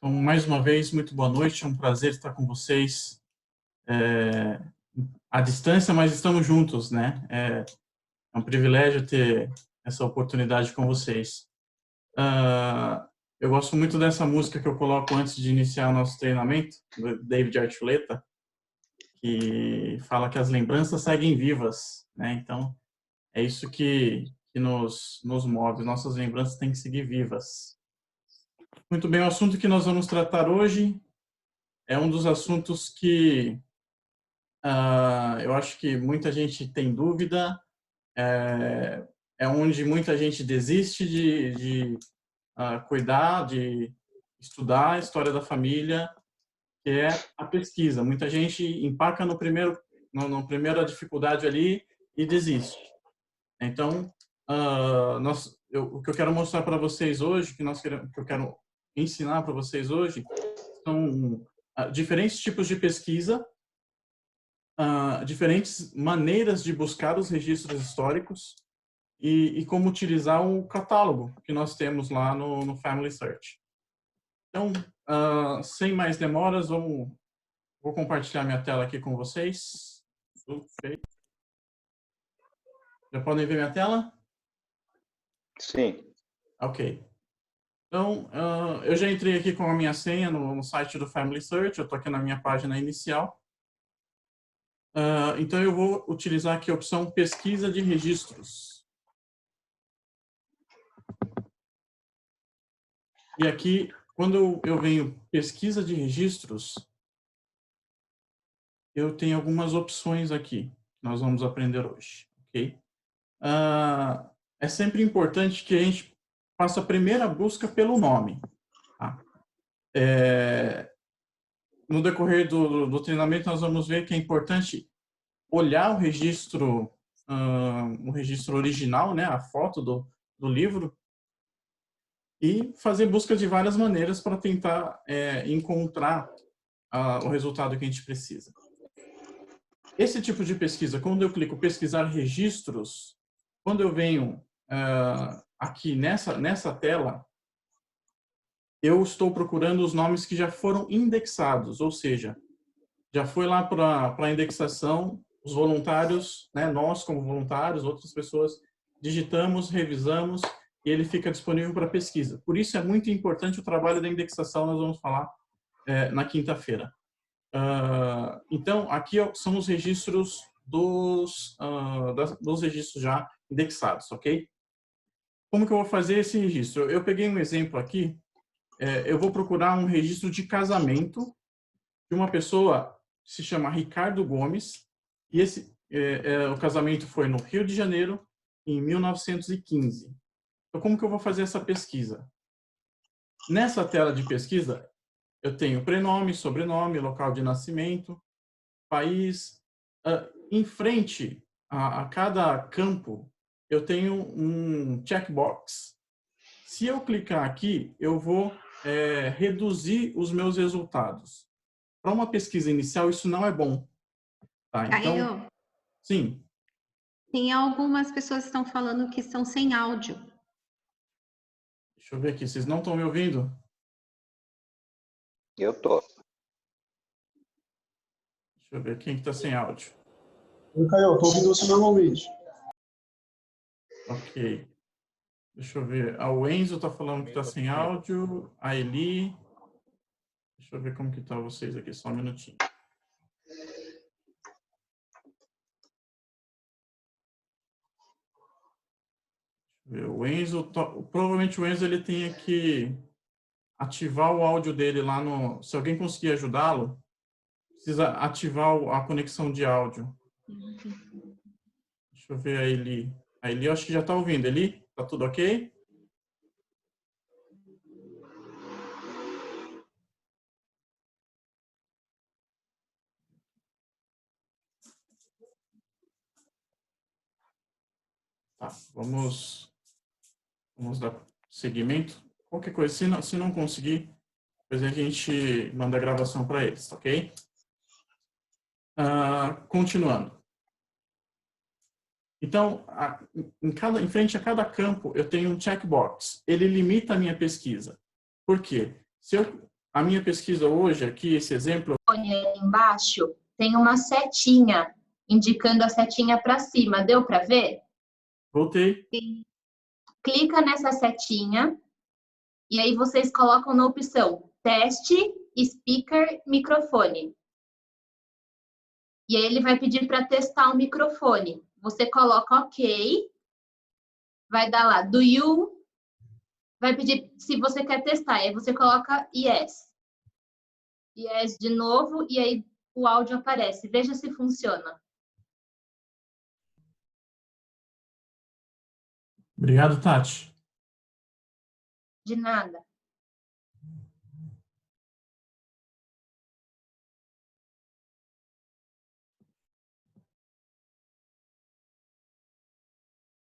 Então, mais uma vez, muito boa noite, é um prazer estar com vocês à distância, mas estamos juntos, né? É um privilégio ter essa oportunidade com vocês. Eu gosto muito dessa música que eu coloco antes de iniciar o nosso treinamento, do David Archuleta, que fala que as lembranças seguem vivas, né? Então, é isso que nos move, nossas lembranças têm que seguir vivas. Muito bem, o assunto que nós vamos tratar hoje é um dos assuntos que eu acho que muita gente tem dúvida, é onde muita gente desiste de cuidar, de estudar a história da família, que é a pesquisa. Muita gente empaca no primeira dificuldade ali e desiste. Então, o que eu quero mostrar para vocês hoje, que eu quero ensinar para vocês hoje, são diferentes tipos de pesquisa, diferentes maneiras de buscar os registros históricos e como utilizar o catálogo que nós temos lá no Family Search. Então, sem mais demoras, vou compartilhar minha tela aqui com vocês. Okay. Já podem ver minha tela? Sim. Ok. Então, eu já entrei aqui com a minha senha no site do Family Search, eu estou aqui na minha página inicial. Então, eu vou utilizar aqui a opção Pesquisa de Registros. E aqui, quando eu venho Pesquisa de Registros, eu tenho algumas opções aqui, que nós vamos aprender hoje, ok? É sempre importante que a gente faça a primeira busca pelo nome. Tá? No decorrer do treinamento, nós vamos ver que é importante olhar o registro original, né, a foto do livro, e fazer busca de várias maneiras para tentar encontrar o resultado que a gente precisa. Esse tipo de pesquisa, quando eu clico pesquisar registros, quando eu venho aqui nessa tela, eu estou procurando os nomes que já foram indexados, ou seja, já foi lá para a indexação, os voluntários, né, nós como voluntários, outras pessoas, digitamos, revisamos e ele fica disponível para pesquisa. Por isso é muito importante o trabalho da indexação, nós vamos falar na quinta-feira. Então, aqui são os registros dos registros já indexados, ok? Como que eu vou fazer esse registro? Eu peguei um exemplo aqui, eu vou procurar um registro de casamento de uma pessoa que se chama Ricardo Gomes, e o casamento foi no Rio de Janeiro, em 1915. Então, como que eu vou fazer essa pesquisa? Nessa tela de pesquisa, eu tenho prenome, sobrenome, local de nascimento, país. Em frente a cada campo, eu tenho um checkbox. Se eu clicar aqui, eu vou reduzir os meus resultados. Para uma pesquisa inicial, isso não é bom. Tá? Então, sim. Tem algumas pessoas que estão falando que estão sem áudio. Deixa eu ver aqui. Vocês não estão me ouvindo? Eu tô. Deixa eu ver quem que está sem áudio. Oi, Caio, estou ouvindo você normalmente. Ok. Deixa eu ver. O Enzo está falando que está sem áudio. A Eli. Deixa eu ver como que tá vocês aqui. Só um minutinho. O Enzo, provavelmente o Enzo ele tem que ativar o áudio dele lá no... Se alguém conseguir ajudá-lo, precisa ativar a conexão de áudio. Deixa eu ver a Eli. A Eli eu acho que já está ouvindo. Eli, tá tudo ok? Tá, vamos dar seguimento. Qualquer coisa, se não conseguir, depois a gente manda a gravação para eles, ok? Continuando. Então, em frente a cada campo, eu tenho um checkbox. Ele limita a minha pesquisa. Por quê? Se eu a minha pesquisa hoje, aqui, esse exemplo... Aí embaixo tem uma setinha, indicando a setinha para cima. Deu para ver? Voltei. Clica nessa setinha e aí vocês colocam na opção teste, speaker, microfone. E aí ele vai pedir para testar o microfone. Você coloca OK, vai dar lá, do you, vai pedir se você quer testar, aí você coloca yes. Yes de novo, e aí o áudio aparece. Veja se funciona. Obrigado, Tati. De nada.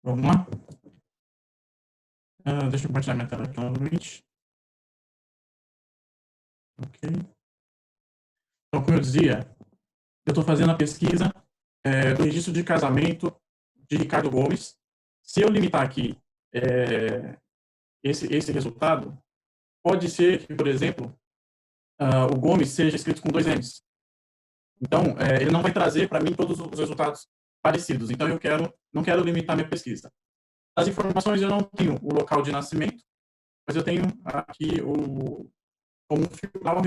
Vamos lá? Deixa eu compartilhar minha tela aqui novamente. Ok. Então, como eu dizia, eu estou fazendo a pesquisa do registro de casamento de Ricardo Gomes. Se eu limitar aqui esse resultado, pode ser que, por exemplo, o Gomes seja escrito com 2 M's. Então, ele não vai trazer para mim todos os resultados parecidos. Então, eu não quero limitar minha pesquisa. As informações eu não tenho o local de nascimento, mas eu tenho aqui como filtrar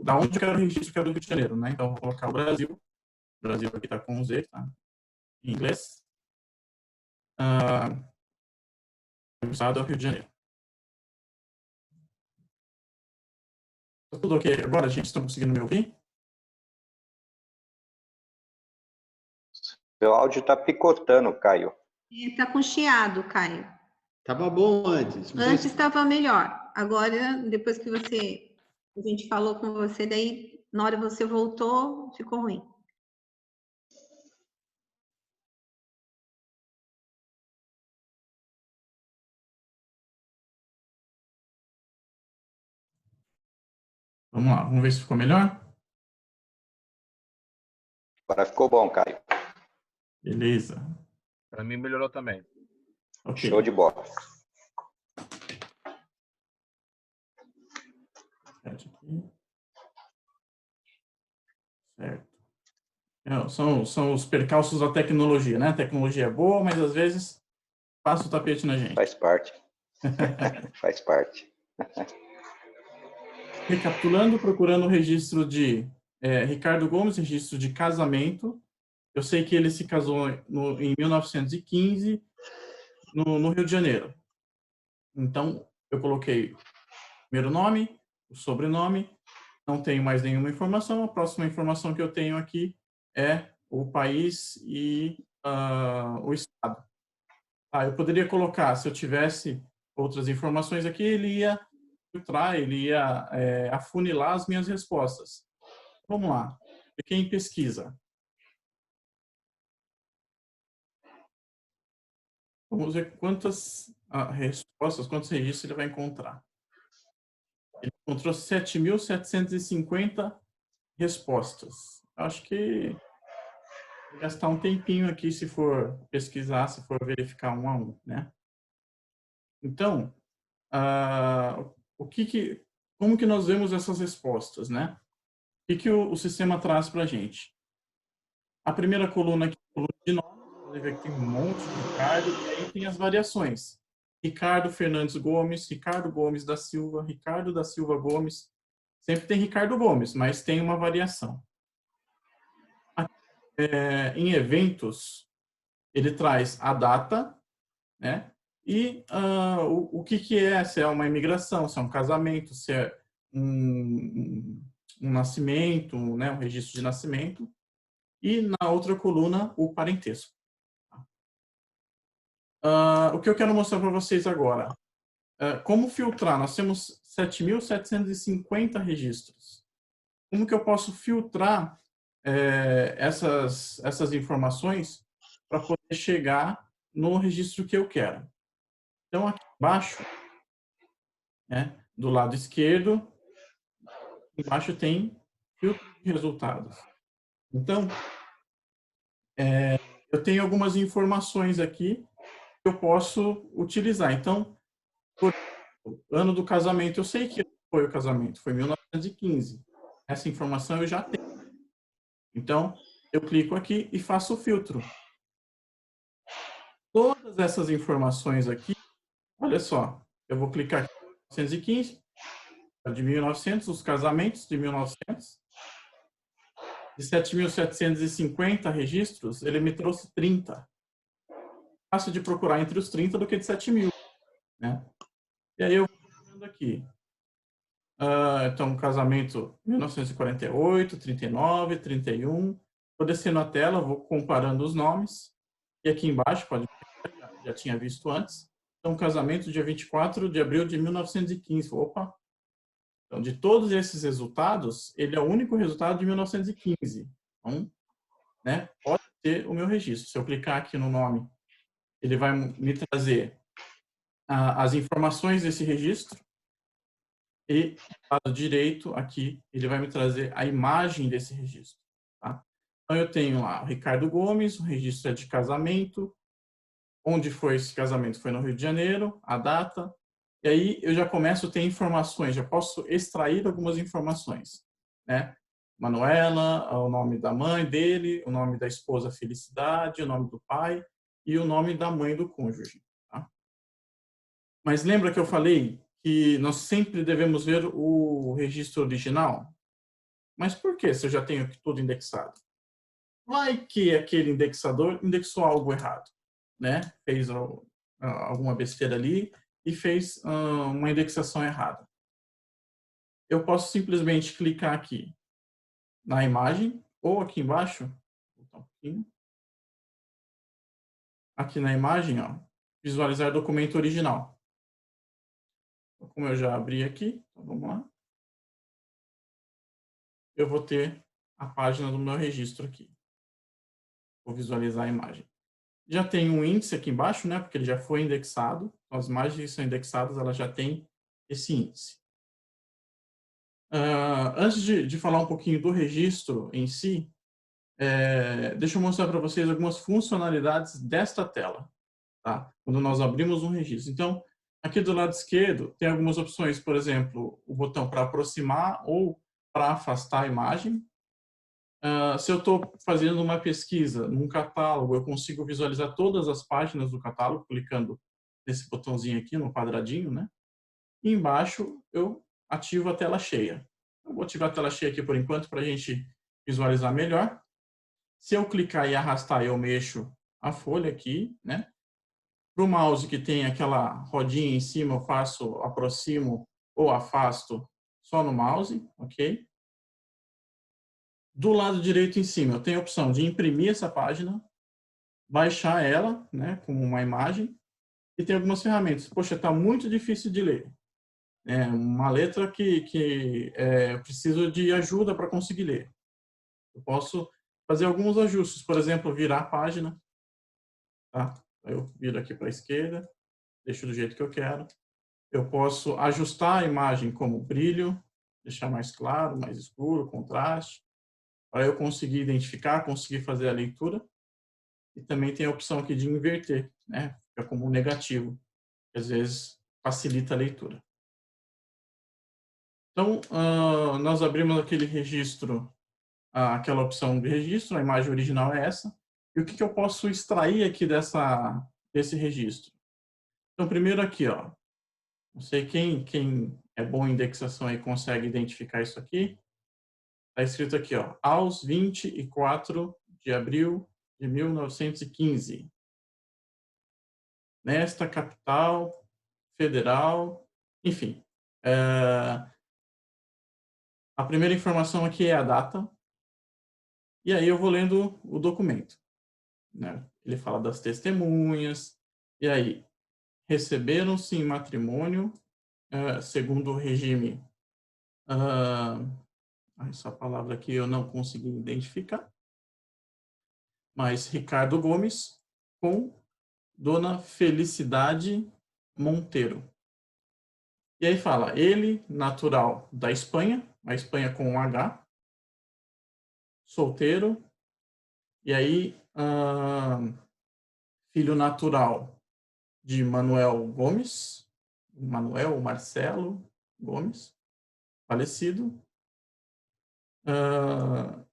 da onde eu quero o registro, que é do Rio de Janeiro, né? Então, vou colocar o Brasil. O Brasil aqui está com Z, tá? Em inglês. O estado é o Rio de Janeiro. Tá tudo ok agora, gente? Estão conseguindo me ouvir? Seu áudio está picotando, Caio. Está com chiado, Caio. Tava bom antes. Antes estava melhor. Agora, depois que a gente falou com você, daí na hora que você voltou, ficou ruim. Vamos lá, vamos ver se ficou melhor? Agora ficou bom, Caio. Beleza. Para mim melhorou também. Okay. Show de bola. Certo. São os percalços da tecnologia, né? A tecnologia é boa, mas às vezes passa o tapete na gente. Faz parte. Faz parte. Recapitulando, procurando o registro de Ricardo Gomes, registro de casamento. Eu sei que ele se casou em 1915, no Rio de Janeiro. Então, eu coloquei o primeiro nome, o sobrenome, não tenho mais nenhuma informação. A próxima informação que eu tenho aqui é o país e o estado. Eu poderia colocar, se eu tivesse outras informações aqui, ele ia filtrar, ele ia afunilar as minhas respostas. Vamos lá. Cliquei em pesquisa. Vamos ver quantas respostas, quantos registros ele vai encontrar. Ele encontrou 7.750 respostas. Acho que vou gastar um tempinho aqui se for pesquisar, se for verificar um a um, né? Então, como que nós vemos essas respostas, né? O que o sistema traz para a gente? A primeira coluna aqui, coluna de nome, você vê que tem um monte de Ricardo, e aí tem as variações. Ricardo Fernandes Gomes, Ricardo Gomes da Silva, Ricardo da Silva Gomes. Sempre tem Ricardo Gomes, mas tem uma variação. Em eventos, ele traz a data, né? E o que é, se é uma imigração, se é um casamento, se é um nascimento, né? Um registro de nascimento. E na outra coluna, o parentesco. O que eu quero mostrar para vocês agora. Como filtrar? Nós temos 7.750 registros. Como que eu posso filtrar essas informações para poder chegar no registro que eu quero? Então, aqui embaixo, né, do lado esquerdo, embaixo tem filtro de resultados. Então, eu tenho algumas informações aqui que eu posso utilizar. Então, por exemplo, ano do casamento, eu sei que foi o casamento? Foi 1915. Essa informação eu já tenho. Então, eu clico aqui e faço o filtro. Todas essas informações aqui, olha só, eu vou clicar aqui em 1915, de 1900, os casamentos de 1900. De 7.750 registros, ele me trouxe 30. Fácil de procurar entre os 30 do que de 7.000, né? E aí eu vou vendo aqui. Então, casamento 1948, 39, 31. Vou descendo a tela, vou comparando os nomes. E aqui embaixo, pode ver, já tinha visto antes. Então, casamento dia 24 de abril de 1915. Opa! Então, de todos esses resultados, ele é o único resultado de 1915. Então, né, pode ser o meu registro. Se eu clicar aqui no nome, ele vai me trazer as informações desse registro. E, do lado direito, aqui, ele vai me trazer a imagem desse registro. Tá? Então, eu tenho lá o Ricardo Gomes, o registro é de casamento. Onde foi esse casamento? Foi no Rio de Janeiro, a data. E aí eu já começo a ter informações, já posso extrair algumas informações, né? Manuela, o nome da mãe dele, o nome da esposa Felicidade, o nome do pai e o nome da mãe do cônjuge. Tá? Mas lembra que eu falei que nós sempre devemos ver o registro original? Mas por que se eu já tenho tudo indexado? Vai que aquele indexador indexou algo errado, né? Fez alguma besteira ali e fez uma indexação errada. Eu posso simplesmente clicar aqui na imagem ou aqui embaixo, vou botar um pouquinho, aqui na imagem, ó, visualizar documento original. Então, como eu já abri aqui, então vamos lá. Eu vou ter a página do meu registro aqui. Vou visualizar a imagem. Já tem um índice aqui embaixo, né, porque ele já foi indexado. Então, as imagens que são indexadas, elas já têm esse índice. Antes de falar um pouquinho do registro em si, deixa eu mostrar para vocês algumas funcionalidades desta tela, tá? Quando nós abrimos um registro. Então, aqui do lado esquerdo, tem algumas opções, por exemplo, o botão para aproximar ou para afastar a imagem. Se eu estou fazendo uma pesquisa num catálogo, eu consigo visualizar todas as páginas do catálogo, clicando nesse botãozinho aqui, no quadradinho, né? E embaixo, eu ativo a tela cheia. Eu vou ativar a tela cheia aqui por enquanto, para a gente visualizar melhor. Se eu clicar e arrastar, eu mexo a folha aqui, né? Para o mouse que tem aquela rodinha em cima, eu aproximo ou afasto só no mouse, ok? Do lado direito em cima, eu tenho a opção de imprimir essa página, baixar ela, né, como uma imagem, e tem algumas ferramentas. Poxa, está muito difícil de ler. É uma letra que eu preciso de ajuda para conseguir ler. Eu posso fazer alguns ajustes, por exemplo, virar a página. Tá? Eu viro aqui para a esquerda, deixo do jeito que eu quero. Eu posso ajustar a imagem como brilho, deixar mais claro, mais escuro, contraste, para eu conseguir identificar, conseguir fazer a leitura. E também tem a opção aqui de inverter, né? Fica como negativo, que às vezes facilita a leitura. Então, nós abrimos aquele registro, aquela opção de registro, a imagem original é essa. E o que eu posso extrair aqui desse registro? Então, primeiro aqui, ó, não sei quem é bom em indexação aí consegue identificar isso aqui. Está escrito aqui, ó, aos 24 de abril de 1915. Nesta capital federal, enfim. A primeira informação aqui é a data. E aí eu vou lendo o documento, né? Ele fala das testemunhas. E aí, receberam-se em matrimônio, segundo o regime... essa palavra aqui eu não consegui identificar. Mas Ricardo Gomes com Dona Felicidade Monteiro. E aí fala, ele, natural da Espanha, a Espanha com um H, solteiro, e aí filho natural de Manuel Gomes, Manuel Marcelo Gomes, falecido.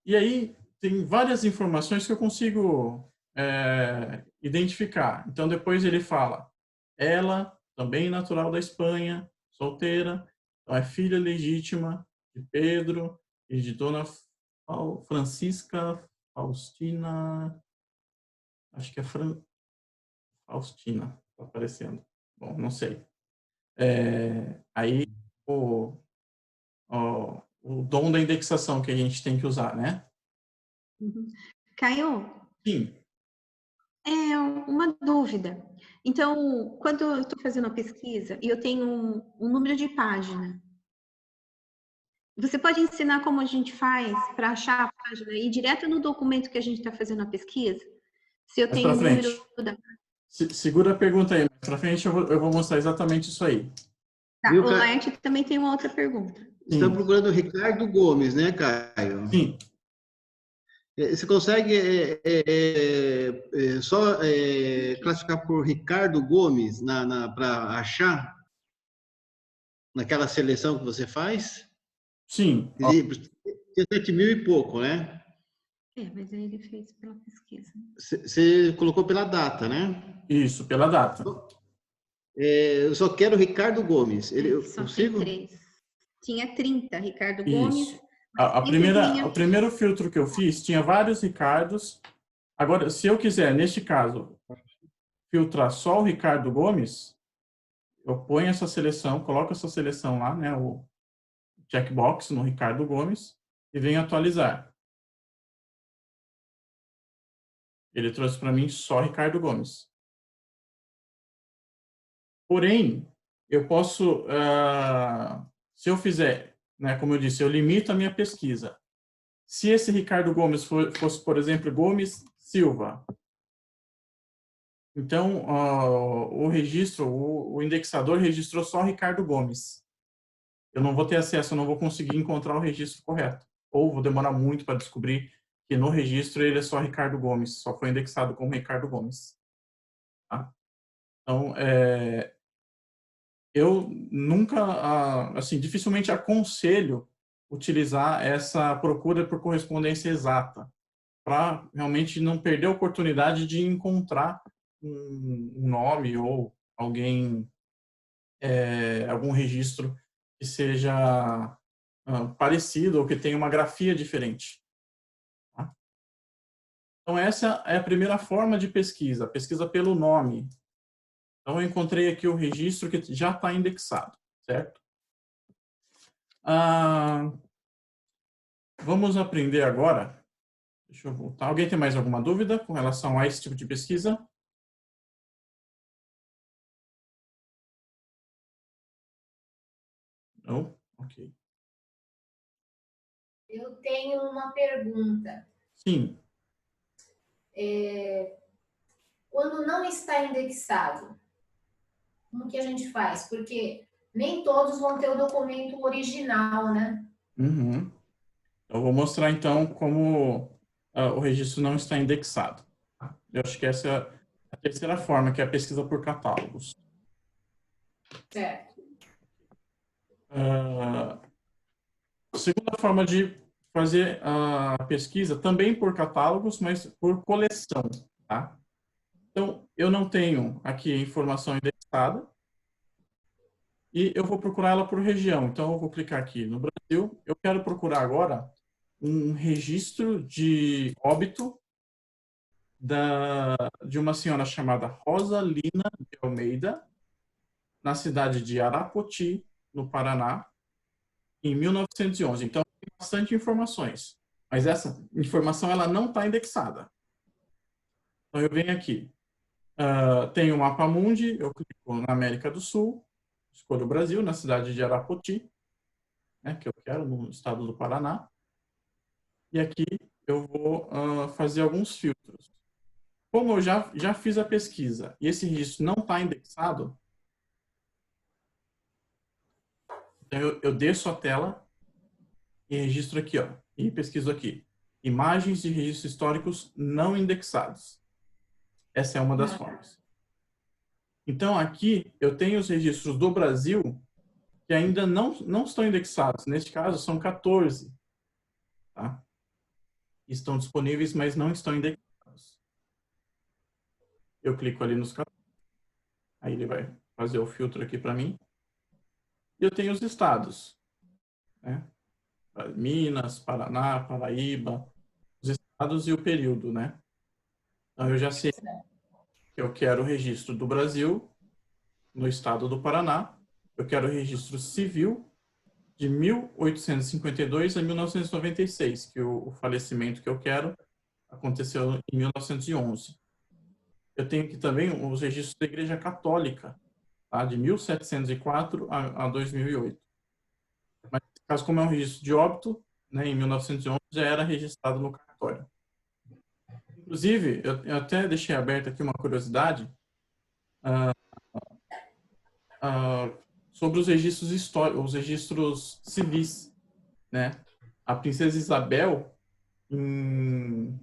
E aí tem várias informações que eu consigo identificar. Então, depois ele fala, ela, também natural da Espanha, solteira, então é filha legítima de Pedro e de Dona Francisca Faustina, acho que é Faustina, está aparecendo. Bom, não sei. Aí, o dom da indexação que a gente tem que usar, né? Caio, Sim. uma dúvida. Então, quando eu estou fazendo a pesquisa e eu tenho um número de página, você pode ensinar como a gente faz para achar a página e ir direto no documento que a gente está fazendo a pesquisa? Se eu Mais tenho pra o número da... Segura a pergunta aí, mais pra frente eu vou mostrar exatamente isso aí. Tá, Viu, o Caio? Laerte também tem uma outra pergunta. Você está procurando o Ricardo Gomes, né, Caio? Sim. Você consegue só classificar por Ricardo Gomes para achar naquela seleção que você faz? Sim. Tinha 7.000 e pouco, né? Mas aí ele fez pela pesquisa. Você colocou pela data, né? Isso, pela data. Eu só quero Ricardo Gomes. Eu Só consigo? tem 3. Tinha 30, Ricardo Isso. Gomes. O primeiro filtro que eu fiz tinha vários Ricardos. Agora, se eu quiser, neste caso, filtrar só o Ricardo Gomes, eu ponho essa seleção, coloco essa seleção lá, né, o checkbox no Ricardo Gomes e venho atualizar. Ele trouxe para mim só Ricardo Gomes. Porém, eu posso, se eu fizer, né, como eu disse, eu limito a minha pesquisa. Se esse Ricardo Gomes fosse, por exemplo, Gomes Silva, então o indexador registrou só Ricardo Gomes. Eu não vou ter acesso, eu não vou conseguir encontrar o registro correto. Ou vou demorar muito para descobrir que no registro ele é só Ricardo Gomes, só foi indexado como Ricardo Gomes. Tá? Então, eu nunca, assim, dificilmente aconselho utilizar essa procura por correspondência exata, para realmente não perder a oportunidade de encontrar um nome ou alguém, algum registro que seja parecido ou que tenha uma grafia diferente. Tá? Então, essa é a primeira forma de pesquisa, pesquisa pelo nome. Então, eu encontrei aqui o registro que já está indexado, certo? Vamos aprender agora. Deixa eu voltar. Alguém tem mais alguma dúvida com relação a esse tipo de pesquisa? Não? Ok. Eu tenho uma pergunta. Sim. Quando não está indexado, como que a gente faz? Porque nem todos vão ter o documento original, né? Uhum. Eu vou mostrar, então, como o registro não está indexado. Eu acho que essa é a terceira forma, que é a pesquisa por catálogos. Certo. A segunda forma de fazer a pesquisa, também por catálogos, mas por coleção. Tá? Então, eu não tenho aqui a informação indexada e eu vou procurar ela por região. Então, eu vou clicar aqui no Brasil. Eu quero procurar agora um registro de óbito de uma senhora chamada Rosalina de Almeida, na cidade de Arapoti, no Paraná, em 1911. Então, tem bastante informações. Mas essa informação ela não está indexada. Então, eu venho aqui. Tem o mapa mundi, eu clico na América do Sul, escolho o Brasil, na cidade de Arapoti, né, que eu quero, no estado do Paraná. E aqui eu vou fazer alguns filtros. Como eu já fiz a pesquisa e esse registro não está indexado, então eu desço a tela e registro aqui, ó, e pesquiso aqui. Imagens de registros históricos não indexados. Essa é uma das formas. Então, aqui eu tenho os registros do Brasil que ainda não estão indexados. Neste caso, são 14. Tá? Estão disponíveis, mas não estão indexados. Eu clico ali nos 14. Aí ele vai fazer o filtro aqui para mim. E eu tenho os estados. Né? Minas, Paraná, Paraíba, os estados e o período, né? Então eu já sei que eu quero o registro do Brasil, no estado do Paraná. Eu quero o registro civil de 1852 a 1996, que o falecimento que eu quero aconteceu em 1911. Eu tenho aqui também os registros da Igreja Católica, tá? De 1704 a 2008. Mas, nesse caso, como é um registro de óbito, né, em 1911 já era registrado no cartório. Inclusive, eu até deixei aberto aqui uma curiosidade sobre os registros históricos, os registros civis, né? A princesa Isabel, em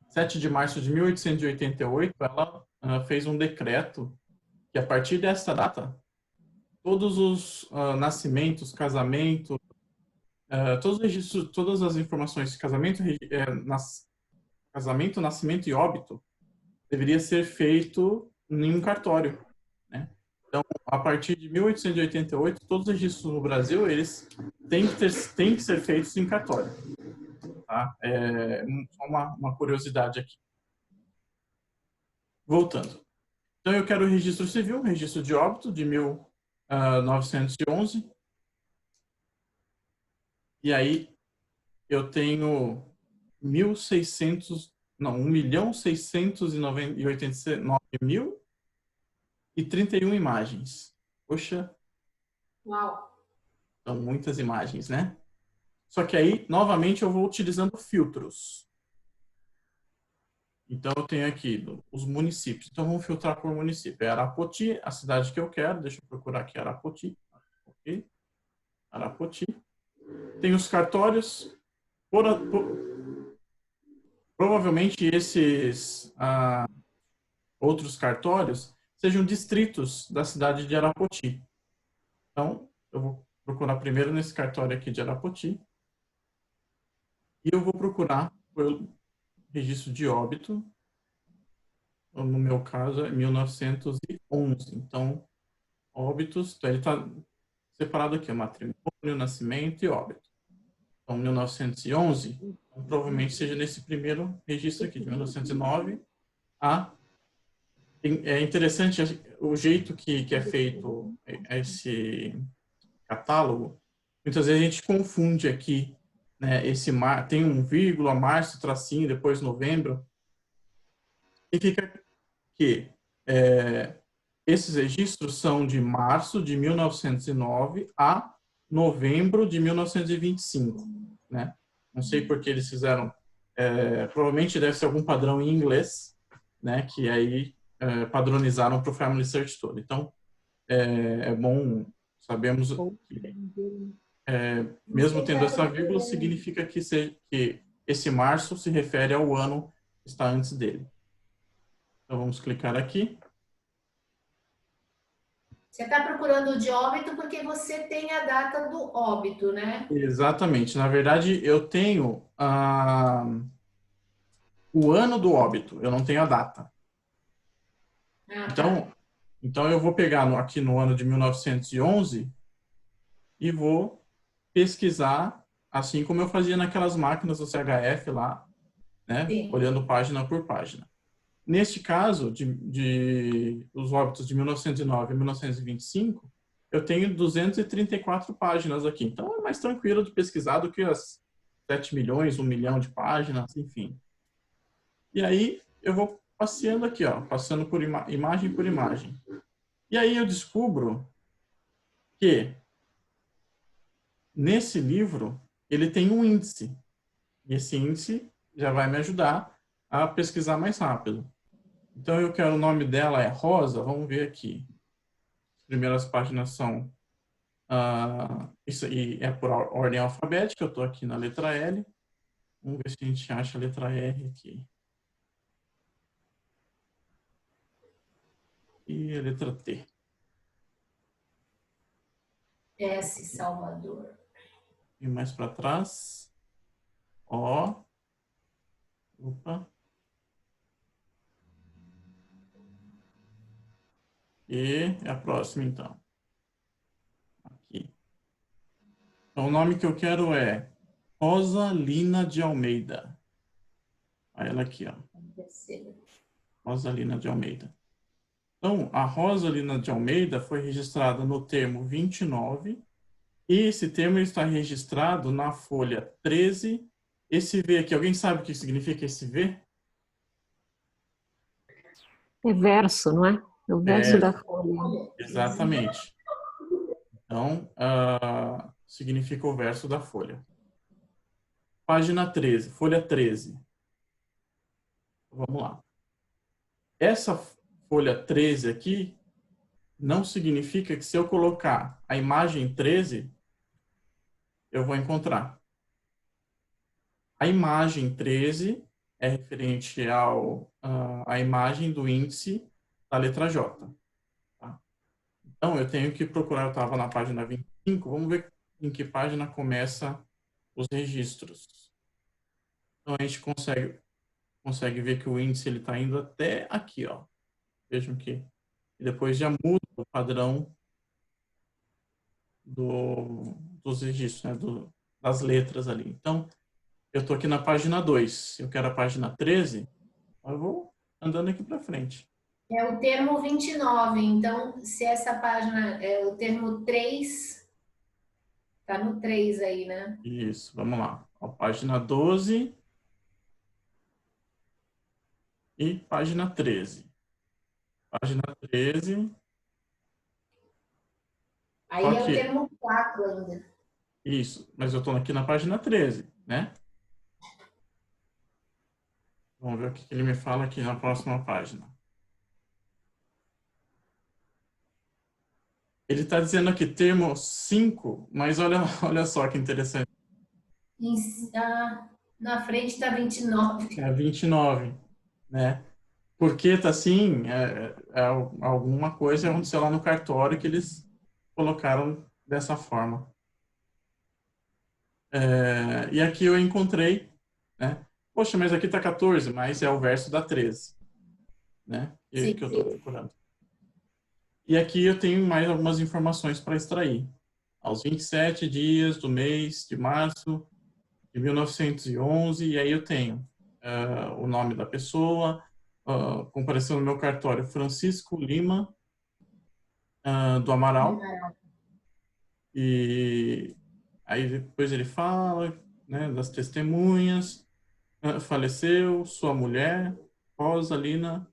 7 de março de 1888, ela fez um decreto que, a partir desta data, todos os nascimentos, casamentos, todos os registros, todas as informações de casamento, casamento, nascimento e óbito deveria ser feito em um cartório, né? Então, a partir de 1888, todos os registros no Brasil, eles têm que ser feitos em cartório. Tá? Só uma curiosidade aqui. Voltando. Então, eu quero o registro civil, registro de óbito de 1911. E aí, eu tenho 1.689.031 imagens. Poxa. Uau. São muitas imagens, né? Só que aí, novamente, eu vou utilizando filtros. Então, eu tenho aqui os municípios. Então, vamos filtrar por município. É Arapoti, a cidade que eu quero. Deixa eu procurar aqui Arapoti. Ok. Arapoti. Tem os cartórios. Provavelmente, esses outros cartórios sejam distritos da cidade de Arapoti. Então, eu vou procurar primeiro nesse cartório aqui de Arapoti. E eu vou procurar pelo registro de óbito. No meu caso, é 1911. Então, óbitos, então ele está separado aqui, matrimônio, nascimento e óbito. Então, 1911, então, provavelmente seja nesse primeiro registro aqui, de 1909 a... É interessante o jeito que é feito esse catálogo. Muitas vezes a gente confunde aqui, né, tem um vírgula, março, tracinho, depois novembro. Significa que esses registros são de março de 1909 a novembro de 1925, né? Não sei por que eles fizeram, provavelmente deve ser algum padrão em inglês, né? Que aí padronizaram para o Family Search todo. Então, é bom, sabemos que mesmo tendo essa vírgula, significa que esse março se refere ao ano que está antes dele. Então, vamos clicar aqui. Você está procurando o de óbito porque você tem a data do óbito, né? Exatamente. Na verdade, eu tenho o ano do óbito, eu não tenho a data. Ah, tá. Então eu vou pegar aqui no ano de 1911 e vou pesquisar, assim como eu fazia naquelas máquinas do CHF lá, né? Sim. Olhando página por página. Neste caso, os óbitos de 1909 a 1925, eu tenho 234 páginas aqui. Então, é mais tranquilo de pesquisar do que as 7 milhões, 1 milhão de páginas, enfim. E aí, eu vou passeando aqui, ó, passando por imagem por imagem. E aí eu descubro que nesse livro, ele tem um índice. E esse índice já vai me ajudar a pesquisar mais rápido. Então, eu quero o nome dela é Rosa. Vamos ver aqui. As primeiras páginas são... isso aí é por ordem alfabética. Eu estou aqui na letra L. Vamos ver se a gente acha a letra R aqui. E a letra T. S, Salvador. E mais para trás. O. Opa. E a próxima, então. Aqui. Então, o nome que eu quero é Rosalina de Almeida. Aí ela aqui, ó. Terceiro. Rosalina de Almeida. Então, a Rosalina de Almeida foi registrada no termo 29 e esse termo está registrado na folha 13. Esse V aqui, alguém sabe o que significa esse V? É verso, não é? É o verso da folha. Exatamente. Então, significa o verso da folha. Página 13, folha 13. Vamos lá. Essa folha 13 aqui não significa que se eu colocar a imagem 13, eu vou encontrar. A imagem 13 é referente à imagem do índice da letra J. Tá? Então, eu tenho que procurar, eu estava na página 25, vamos ver em que página começa os registros. Então, a gente consegue ver que o índice está indo até aqui, ó. Vejam que depois já muda o padrão dos registros, né? Das letras ali. Então, eu estou aqui na página 2. Eu quero a página 13. Eu vou andando aqui para frente. É o termo 29. Então, se essa página é o termo 3, tá no 3 aí, né? Isso, vamos lá. Ó, página 12 e página 13. Página 13. Aí é o termo 4 ainda. Isso, mas eu estou aqui na página 13, né? Vamos ver o que ele me fala aqui na próxima página. Ele está dizendo aqui termo 5, mas olha só que interessante. Na frente está 29. É 29, né? Porque está assim, alguma coisa aconteceu lá no cartório que eles colocaram dessa forma. E aqui eu encontrei, né? Poxa, mas aqui está 14, mas é o verso da 13, né? Que eu estou procurando. E aqui eu tenho mais algumas informações para extrair. Aos 27 dias do mês de março de 1911, e aí eu tenho o nome da pessoa, compareceu no meu cartório Francisco Lima do Amaral. E aí depois ele fala, né, das testemunhas. Faleceu sua mulher, Rosalina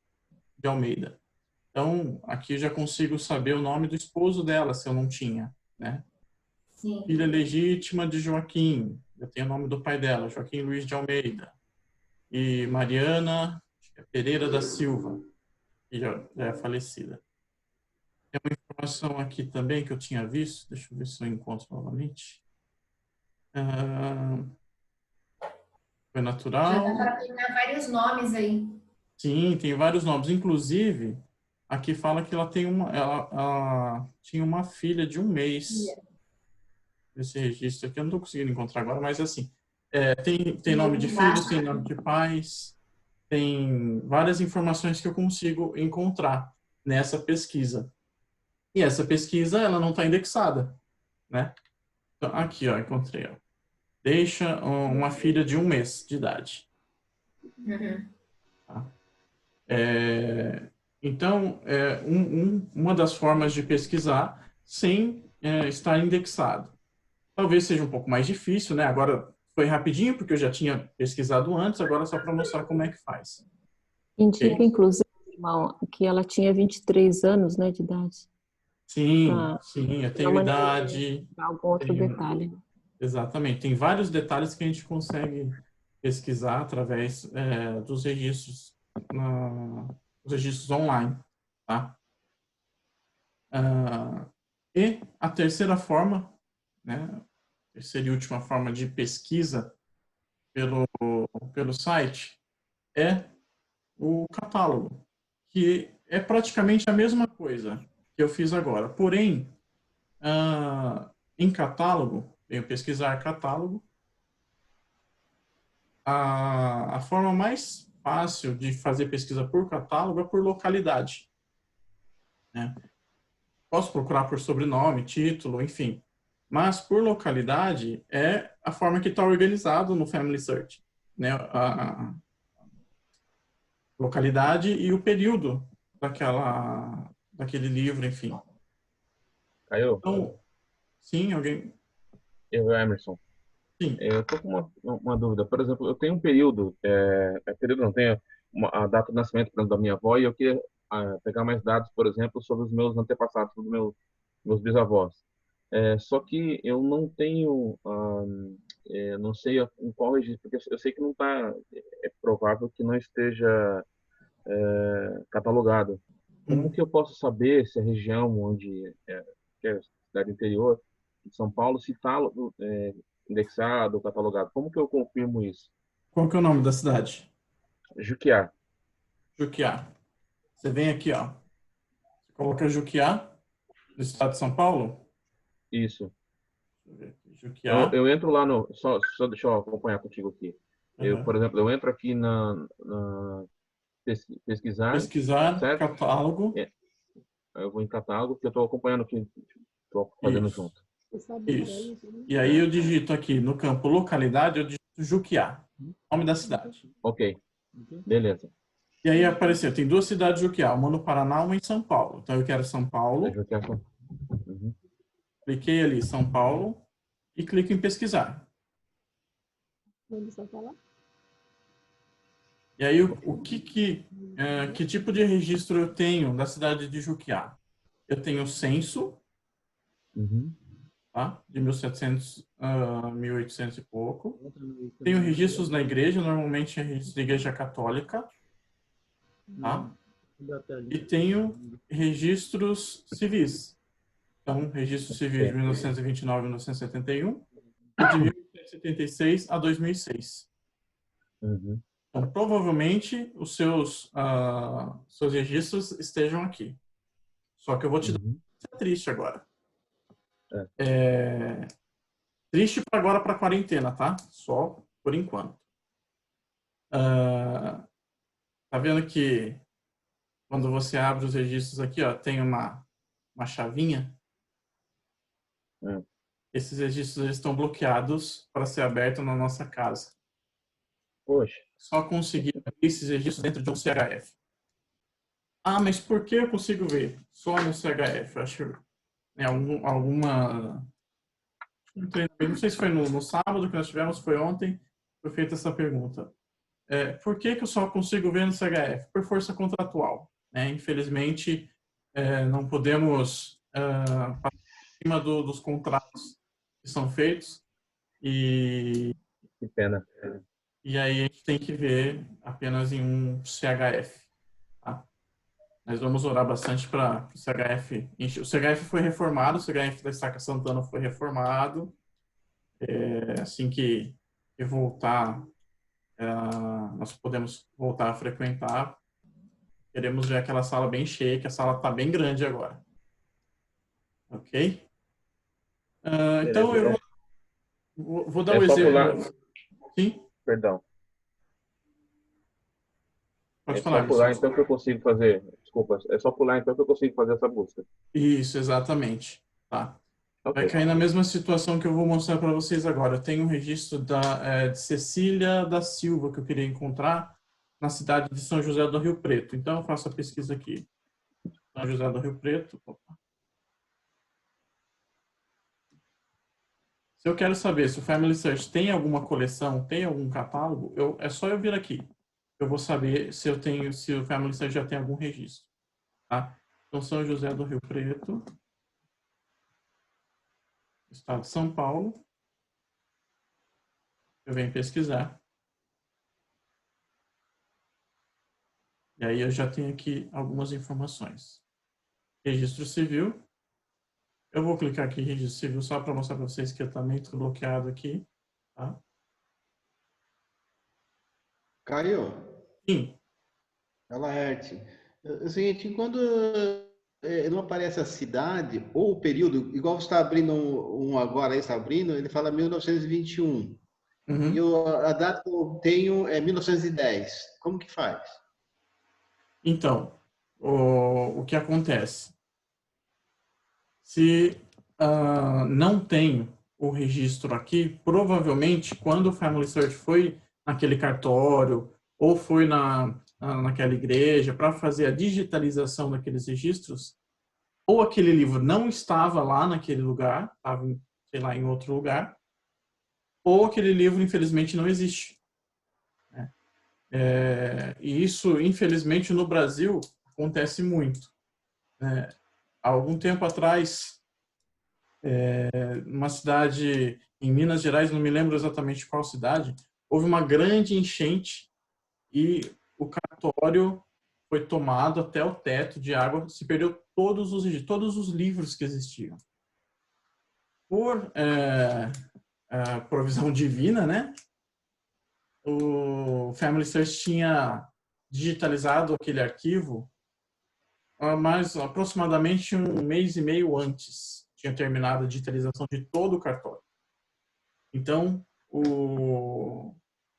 de Almeida. Então, aqui eu já consigo saber o nome do esposo dela, se eu não tinha, né? Sim. Filha legítima de Joaquim. Eu tenho o nome do pai dela, Joaquim Luiz de Almeida. E Mariana Pereira da Silva, que já é falecida. Tem uma informação aqui também que eu tinha visto. Deixa eu ver se eu encontro novamente. Foi natural. Já dá para pegar vários nomes aí. Sim, tem vários nomes. Inclusive, aqui fala que ela tinha uma filha de 1 mês. Esse registro aqui eu não estou conseguindo encontrar agora, mas assim, tem nome de filhos, tem nome de pais, tem várias informações que eu consigo encontrar nessa pesquisa. E essa pesquisa, ela não está indexada, né? Então, aqui, ó, encontrei, ó. Deixa uma filha de 1 mês de idade. Uhum. Tá? Então, uma das formas de pesquisar sem estar indexado. Talvez seja um pouco mais difícil, né? Agora foi rapidinho, porque eu já tinha pesquisado antes, agora só para mostrar como é que faz. Indica, inclusive, irmão, que ela tinha 23 anos, né, de idade. Sim, sim, eu tenho idade. Algum outro detalhe. Exatamente. Tem vários detalhes que a gente consegue pesquisar através dos registros, os registros online, tá? E a terceira forma, né, terceira e última forma de pesquisa pelo site é o catálogo, que é praticamente a mesma coisa que eu fiz agora. Porém, em catálogo, venho pesquisar catálogo. A forma mais fácil de fazer pesquisa por catálogo é por localidade, né? Posso procurar por sobrenome, título, enfim. Mas por localidade é a forma que está organizado no Family Search, né? A localidade e o período daquele livro, enfim. Caio, Então, sim, alguém... eu, Emerson, Sim, eu tô com uma dúvida. Por exemplo, eu tenho um período, período não, tenho a data de nascimento, por exemplo, da minha avó, e eu queria pegar mais dados, por exemplo, sobre os meus antepassados, sobre meus bisavós. Só que eu não tenho, não sei em qual registro, porque eu sei que não está, é provável que não esteja catalogado. Como que eu posso saber se a região onde que é a cidade interior de São Paulo, se está indexado ou catalogado? Como que eu confirmo isso? qual que é o nome da cidade? Juquiá. Juquiá. Você vem aqui, ó. Você coloca Juquiá, do estado de São Paulo. Isso. Deixa eu ver aqui. Eu, Juquiá. eu entro lá no. Só deixa eu acompanhar contigo aqui. Por Uhum. exemplo, eu entro aqui na pesquisar, Pesquisar, certo? catálogo. É, eu vou em catálogo, que eu estou acompanhando aqui, estou fazendo Isso. junto. Isso. E aí eu digito aqui no campo localidade, eu digito Juquiá, nome da cidade. Ok, beleza. E aí apareceu, tem duas cidades de Juquiá, uma no Paraná, uma em São Paulo. Então eu quero São É Paulo, Juquiá. Uhum. cliquei ali São Paulo e clico em pesquisar. E aí que tipo de registro eu tenho da cidade de Juquiá? Eu tenho o censo, Uhum. tá? De 1700, 1800 e pouco. Tenho registros na igreja, normalmente é registro da igreja católica, tá? E tenho registros civis. Então, registro civil de 1929 a 1971 e de 1976 a 2006. Uhum. Então, provavelmente, os seus registros estejam aqui. Só que eu vou te dar uma Uhum. notícia triste agora. Triste agora para a quarentena, tá? Só por enquanto. Tá vendo que quando você abre os registros aqui, ó, tem uma chavinha? É. Esses registros eles estão bloqueados para ser aberto na nossa casa. Poxa. Só conseguir abrir esses registros dentro de um CHF. Ah, mas por que eu consigo ver só no CHF? Eu acho alguma... Não sei se foi no sábado que nós tivemos, foi ontem, foi feita essa pergunta. Por que eu só consigo ver no CHF? Por força contratual, né? Infelizmente, não podemos passar por cima dos contratos que são feitos Que pena. e aí a gente tem que ver apenas em um CHF. Tá? Nós vamos orar bastante para o CHF encher. O CHF foi reformado, o CHF da Estaca Santana foi reformado. Assim que voltar, nós podemos voltar a frequentar. Queremos ver aquela sala bem cheia, que a sala está bem grande agora. Ok? Então Beleza. eu vou dar É um só pular. exemplo. Sim? Perdão. Pode É falar, só pular Emerson. então que eu consigo fazer. Desculpa, é só pular então que eu consigo fazer essa busca. Isso, exatamente. Tá. Ok. Vai cair na mesma situação que eu vou mostrar para vocês agora. Eu tenho um registro de Cecília da Silva que eu queria encontrar na cidade de São José do Rio Preto. Então eu faço a pesquisa aqui. São José do Rio Preto. Opa. Se eu quero saber se o Family Search tem alguma coleção, tem algum catálogo, é só eu vir aqui. Eu vou saber se o Family Search já tem algum registro. Tá? Então, São José do Rio Preto, estado de São Paulo. Eu venho pesquisar. E aí eu já tenho aqui algumas informações. Registro civil. Eu vou clicar aqui em registro civil só para mostrar para vocês que eu também estou bloqueado aqui. Tá? Caio, Sim. ela é o seguinte, quando não aparece a cidade ou o período, igual você está abrindo um agora, aí está abrindo, ele fala 1921. E a data que eu tenho é 1910. Como que faz? Então, o que acontece? Se não tem o registro aqui, provavelmente quando o Family Search foi naquele cartório ou foi naquela igreja para fazer a digitalização daqueles registros, ou aquele livro não estava lá naquele lugar, estava, sei lá, em outro lugar, ou aquele livro, infelizmente, não existe. Né? E isso, infelizmente, no Brasil, acontece muito. Há algum tempo atrás, numa cidade em Minas Gerais, não me lembro exatamente qual cidade, houve uma grande enchente e o cartório foi tomado até o teto de água, se perdeu todos os livros que existiam. Por provisão divina, né? O Family Search tinha digitalizado aquele arquivo mas aproximadamente um mês e meio antes tinha terminado a digitalização de todo o cartório. Então, o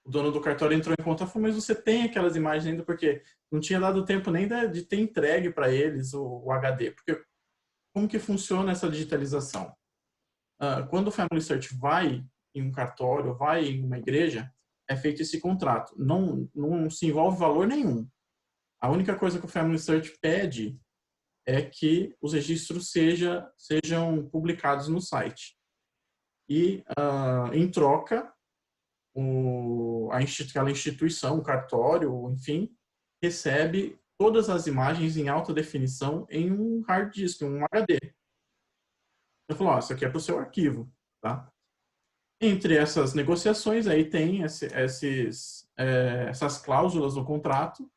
dono do cartório entrou em contato e falou, mas você tem aquelas imagens ainda? Porque não tinha dado tempo nem de ter entregue para eles o HD. Porque como que funciona essa digitalização? Quando o Family Search vai em um cartório, vai em uma igreja, é feito esse contrato. Não se envolve valor nenhum. A única coisa que o Family Search pede é que os registros sejam publicados no site. E, em troca, aquela instituição, o cartório, enfim, recebe todas as imagens em alta definição em um hard disk, um HD. Eu falo, isso aqui é para o seu arquivo. Tá? Entre essas negociações, aí tem essas cláusulas no contrato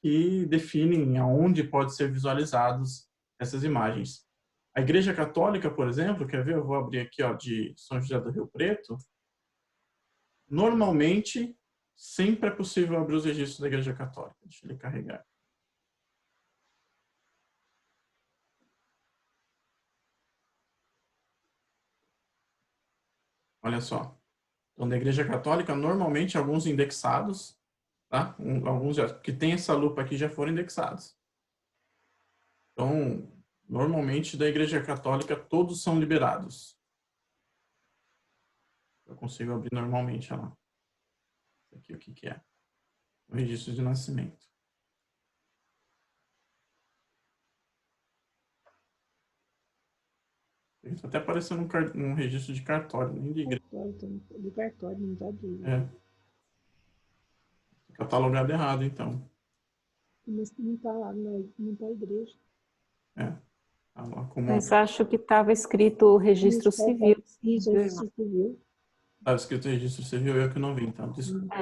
que definem aonde pode ser visualizados essas imagens. A Igreja Católica, por exemplo, quer ver? Eu vou abrir aqui, de São José do Rio Preto. Normalmente, sempre é possível abrir os registros da Igreja Católica. Deixa ele carregar. Olha só. Então, da Igreja Católica, normalmente, alguns indexados, tá? Alguns que tem essa lupa aqui já foram indexados. Então, normalmente, da Igreja Católica, todos são liberados. Eu consigo abrir normalmente, olha lá. Aqui, o que é? O registro de nascimento. Está até parecendo um registro de cartório, nem de igreja. De cartório, não está de... Catalogado errado, então. Mas não está lá, não está a igreja. Tá lá como... Mas acho que estava escrito registro civil. Estava escrito registro civil, eu que não vi, então. Desculpa.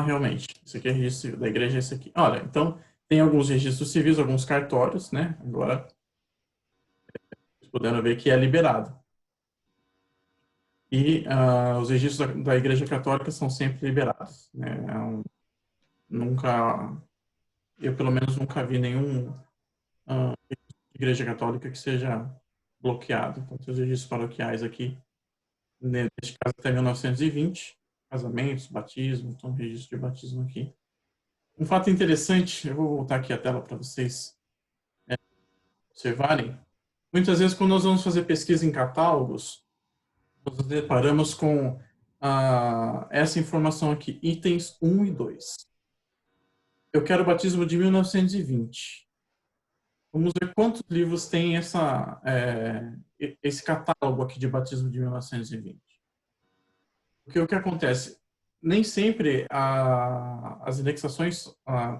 Realmente. Esse aqui é registro civil da igreja, esse aqui. Olha, então, tem alguns registros civis, alguns cartórios, né? Agora, vocês puderam ver que é liberado. E os registros da Igreja Católica são sempre liberados. Né? Eu pelo menos nunca vi nenhum Igreja Católica que seja bloqueado. Então, tem os registros paroquiais aqui, neste caso até 1920, casamentos, batismo, então registro de batismo aqui. Um fato interessante, eu vou voltar aqui a tela para vocês observarem. Muitas vezes, quando nós vamos fazer pesquisa em catálogos, nós nos deparamos com essa informação aqui, itens 1 e 2. Eu quero o batismo de 1920. Vamos ver quantos livros tem esse catálogo aqui de batismo de 1920. Porque o que acontece? Nem sempre as indexações,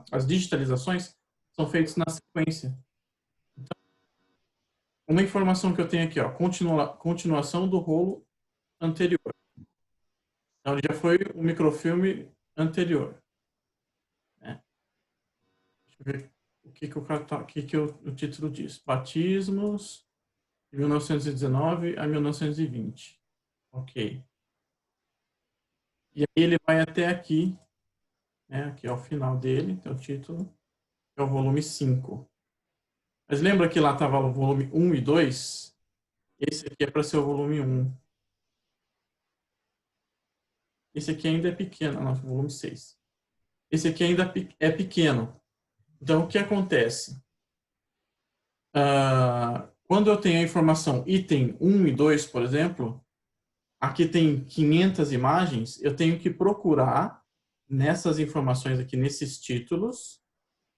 as digitalizações são feitas na sequência. Então, uma informação que eu tenho aqui, continuação do rolo anterior. Então, já foi o microfilme anterior. Né? Deixa eu ver o que o título diz. Batismos de 1919 a 1920. Ok. E aí ele vai até aqui, né? Aqui é o final dele, tem o título, é o volume 5. Mas lembra que lá estava o volume 1 e 2? Esse aqui é para ser o volume 1. Esse aqui ainda é pequeno, não, volume 6. Esse aqui ainda é pequeno. Então, o que acontece? Quando eu tenho a informação item 1 e 2, por exemplo, aqui tem 500 imagens, eu tenho que procurar nessas informações aqui, nesses títulos,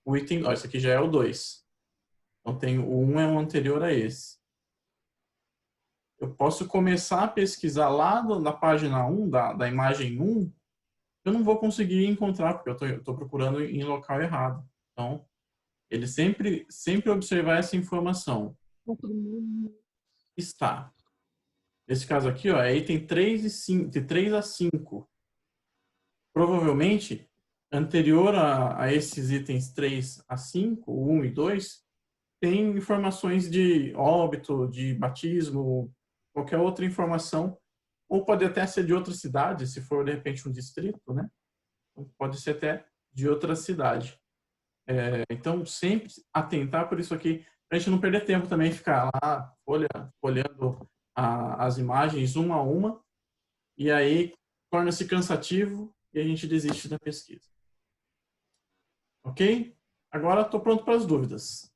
o item 2. Esse aqui já é o 2. Então, o 1 é o anterior a esse. Eu posso começar a pesquisar lá na página 1, da imagem 1, eu não vou conseguir encontrar, porque eu estou procurando em local errado. Então, ele sempre observar essa informação. Está. Nesse caso aqui, ó, é item 3 e 5, de 3 a 5. Provavelmente, anterior a esses itens 3 a 5, 1 e 2, tem informações de óbito, de batismo, qualquer outra informação, ou pode até ser de outra cidade, se for de repente um distrito, né? Pode ser até de outra cidade. Então, sempre atentar por isso aqui, para a gente não perder tempo também, ficar lá olhando as imagens uma a uma, e aí torna-se cansativo e a gente desiste da pesquisa. Ok? Agora estou pronto para as dúvidas.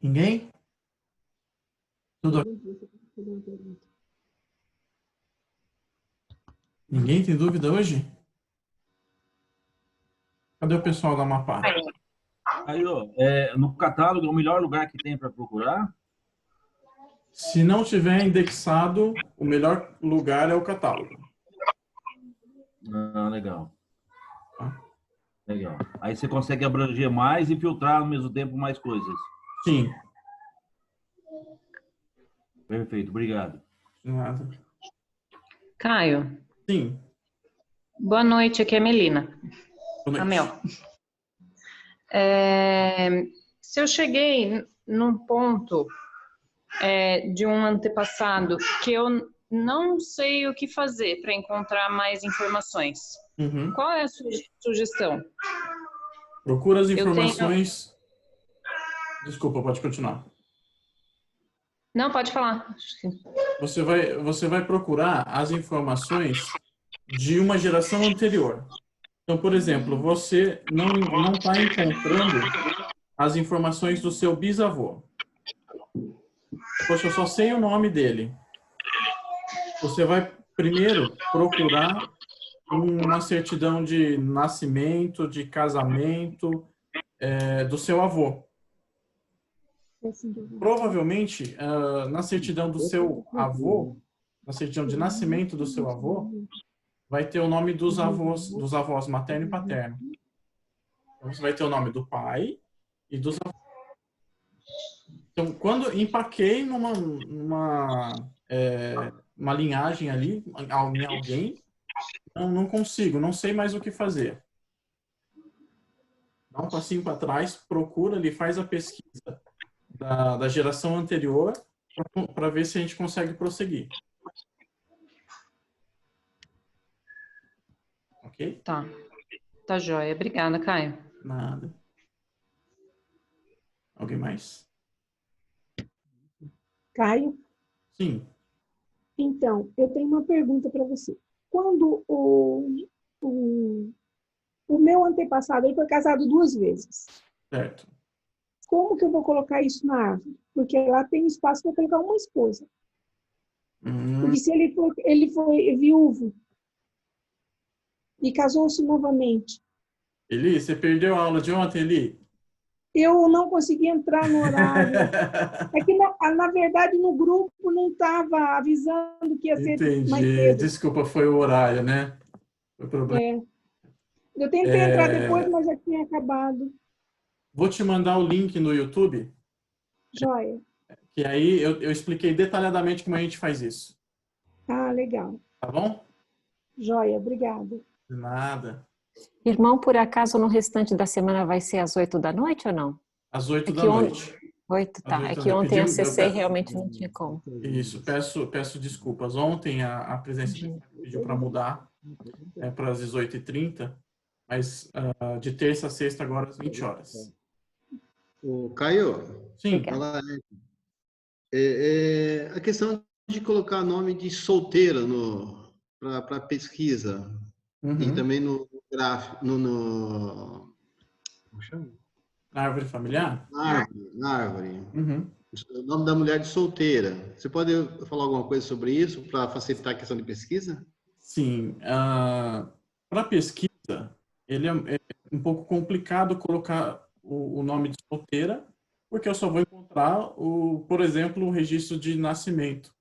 Ninguém? Tudo ok? Ninguém tem dúvida hoje? Cadê o pessoal da Amapá? Aí, ó, no catálogo é o melhor lugar que tem para procurar? Se não tiver indexado, o melhor lugar é o catálogo. Ah, legal. Legal. Aí você consegue abranger mais e filtrar ao mesmo tempo mais coisas. Sim. Perfeito, obrigado. Nada. Caio. Sim. Boa noite, aqui é a Melina. Boa noite. A Mel. Se eu cheguei num ponto de um antepassado que eu não sei o que fazer para encontrar mais informações, qual é a sua sugestão? Procura as informações... Desculpa, pode continuar. Não, pode falar. Você vai procurar as informações de uma geração anterior. Então, por exemplo, você não está encontrando as informações do seu bisavô. Poxa, eu só sei o nome dele. Você vai primeiro procurar uma certidão de nascimento, de casamento do seu avô. Provavelmente, na certidão do seu avô, na certidão de nascimento do seu avô, vai ter o nome dos avós materno e paterno. Então, você vai ter o nome do pai e dos avós. Então, quando empaquei numa linhagem ali, em alguém, não consigo, não sei mais o que fazer. Dá um passinho para trás, procura ali, faz a pesquisa da geração anterior para ver se a gente consegue prosseguir. Ok? Tá. Tá joia. Obrigada, Caio. Nada. Alguém mais? Caio? Sim. Então, eu tenho uma pergunta para você. Quando o meu antepassado ele foi casado 2 vezes. Certo. Como que eu vou colocar isso na árvore? Porque lá tem espaço para colocar uma esposa. Porque se ele foi viúvo e casou-se novamente. Eli, você perdeu a aula de ontem, Eli? Eu não consegui entrar no horário. É que, na verdade, no grupo não estava avisando que ia ser mais cedo. Desculpa, foi o horário, né? Foi problema. Eu tentei entrar depois, mas já tinha acabado. Vou te mandar o link no YouTube. Joia. Que aí eu expliquei detalhadamente como a gente faz isso. Ah, legal. Tá bom? Joia, obrigada. De nada. Irmão, por acaso no restante da semana vai ser às 8 da noite ou não? Às 8 da noite. 8, tá. É que ontem acessei e realmente não tinha como. Isso, peço desculpas. Ontem a presença pediu para mudar para as 18h30, mas de terça a sexta agora às 20 horas. O Caio? Sim. A questão de colocar nome de solteira para pesquisa e também no gráfico, como chama? Na árvore familiar? Na árvore. O nome da mulher de solteira. Você pode falar alguma coisa sobre isso para facilitar a questão de pesquisa? Sim. Para pesquisa, ele é um pouco complicado colocar o nome de solteira, porque eu só vou encontrar, por exemplo, o registro de nascimento.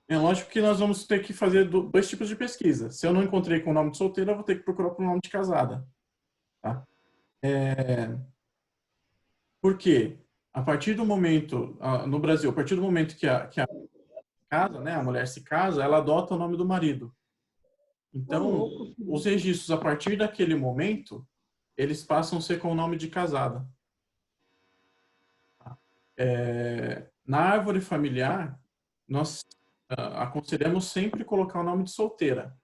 É lógico que nós vamos ter que fazer dois tipos de pesquisa. Se eu não encontrei com o nome de solteira, eu vou ter que procurar por nome de casada. Tá? Por quê? A partir do momento, no Brasil, a partir do momento que a casa, né, a mulher se casa, ela adota o nome do marido. Então, os registros, a partir daquele momento, eles passam a ser com o nome de casada. Na árvore familiar, nós aconselhamos sempre colocar o nome de solteira.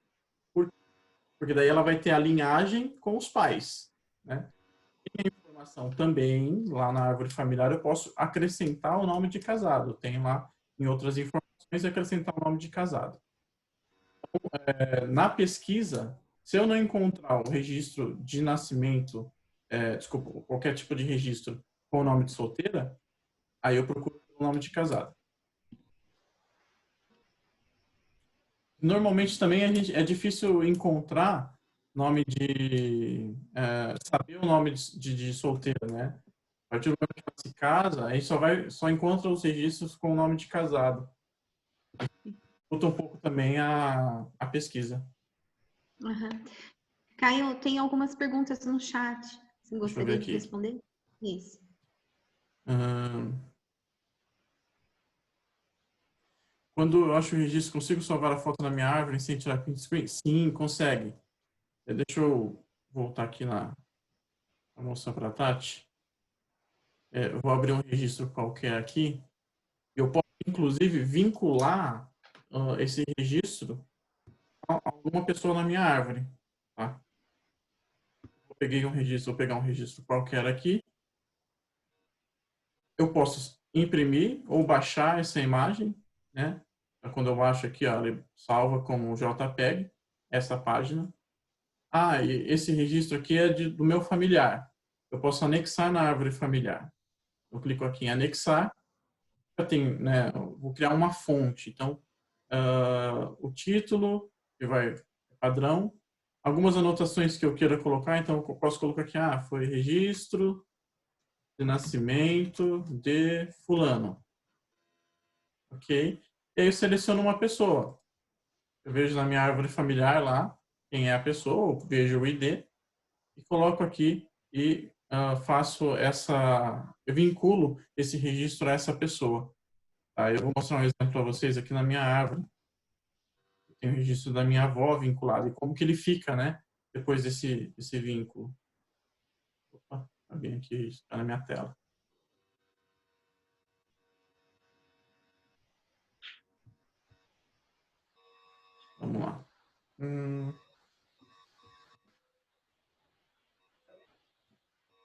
Porque daí ela vai ter a linhagem com os pais, né? E a informação também, lá na árvore familiar, eu posso acrescentar o nome de casado. Tem lá, em outras informações, acrescentar o nome de casado. Então, na pesquisa, se eu não encontrar o registro de nascimento, desculpa, qualquer tipo de registro com o nome de solteira, aí eu procuro o nome de casado. Normalmente também é difícil encontrar nome de... saber o nome de solteira, né? A partir do momento que ela se casa, aí só encontra os registros com o nome de casado. Dificulta um pouco também a pesquisa. Caio, tem algumas perguntas no chat. Você gostaria de responder? Isso. Quando eu acho o registro, consigo salvar a foto na minha árvore sem tirar print screen? Sim, consegue. Deixa eu voltar aqui na mostrar para a Tati. Eu vou abrir um registro qualquer aqui. Eu posso, inclusive, vincular esse registro a alguma pessoa na minha árvore. Tá? Vou pegar um registro qualquer aqui. Eu posso imprimir ou baixar essa imagem, né? Quando eu baixo aqui, ó, ele salva como JPEG essa página. E esse registro aqui é do meu familiar. Eu posso anexar na árvore familiar. Eu clico aqui em anexar. Né, vou criar uma fonte. Então, o título, que vai padrão. Algumas anotações que eu queira colocar. Então, eu posso colocar aqui, foi registro de nascimento de fulano. Ok? E aí eu seleciono uma pessoa. Eu vejo na minha árvore familiar lá quem é a pessoa, eu vejo o ID e coloco aqui e eu vinculo esse registro a essa pessoa. Tá? Eu vou mostrar um exemplo para vocês aqui na minha árvore. Tem o registro da minha avó vinculado e como que ele fica, né? Depois desse vínculo. Opa, tá bem aqui, está na minha tela. Vamos lá.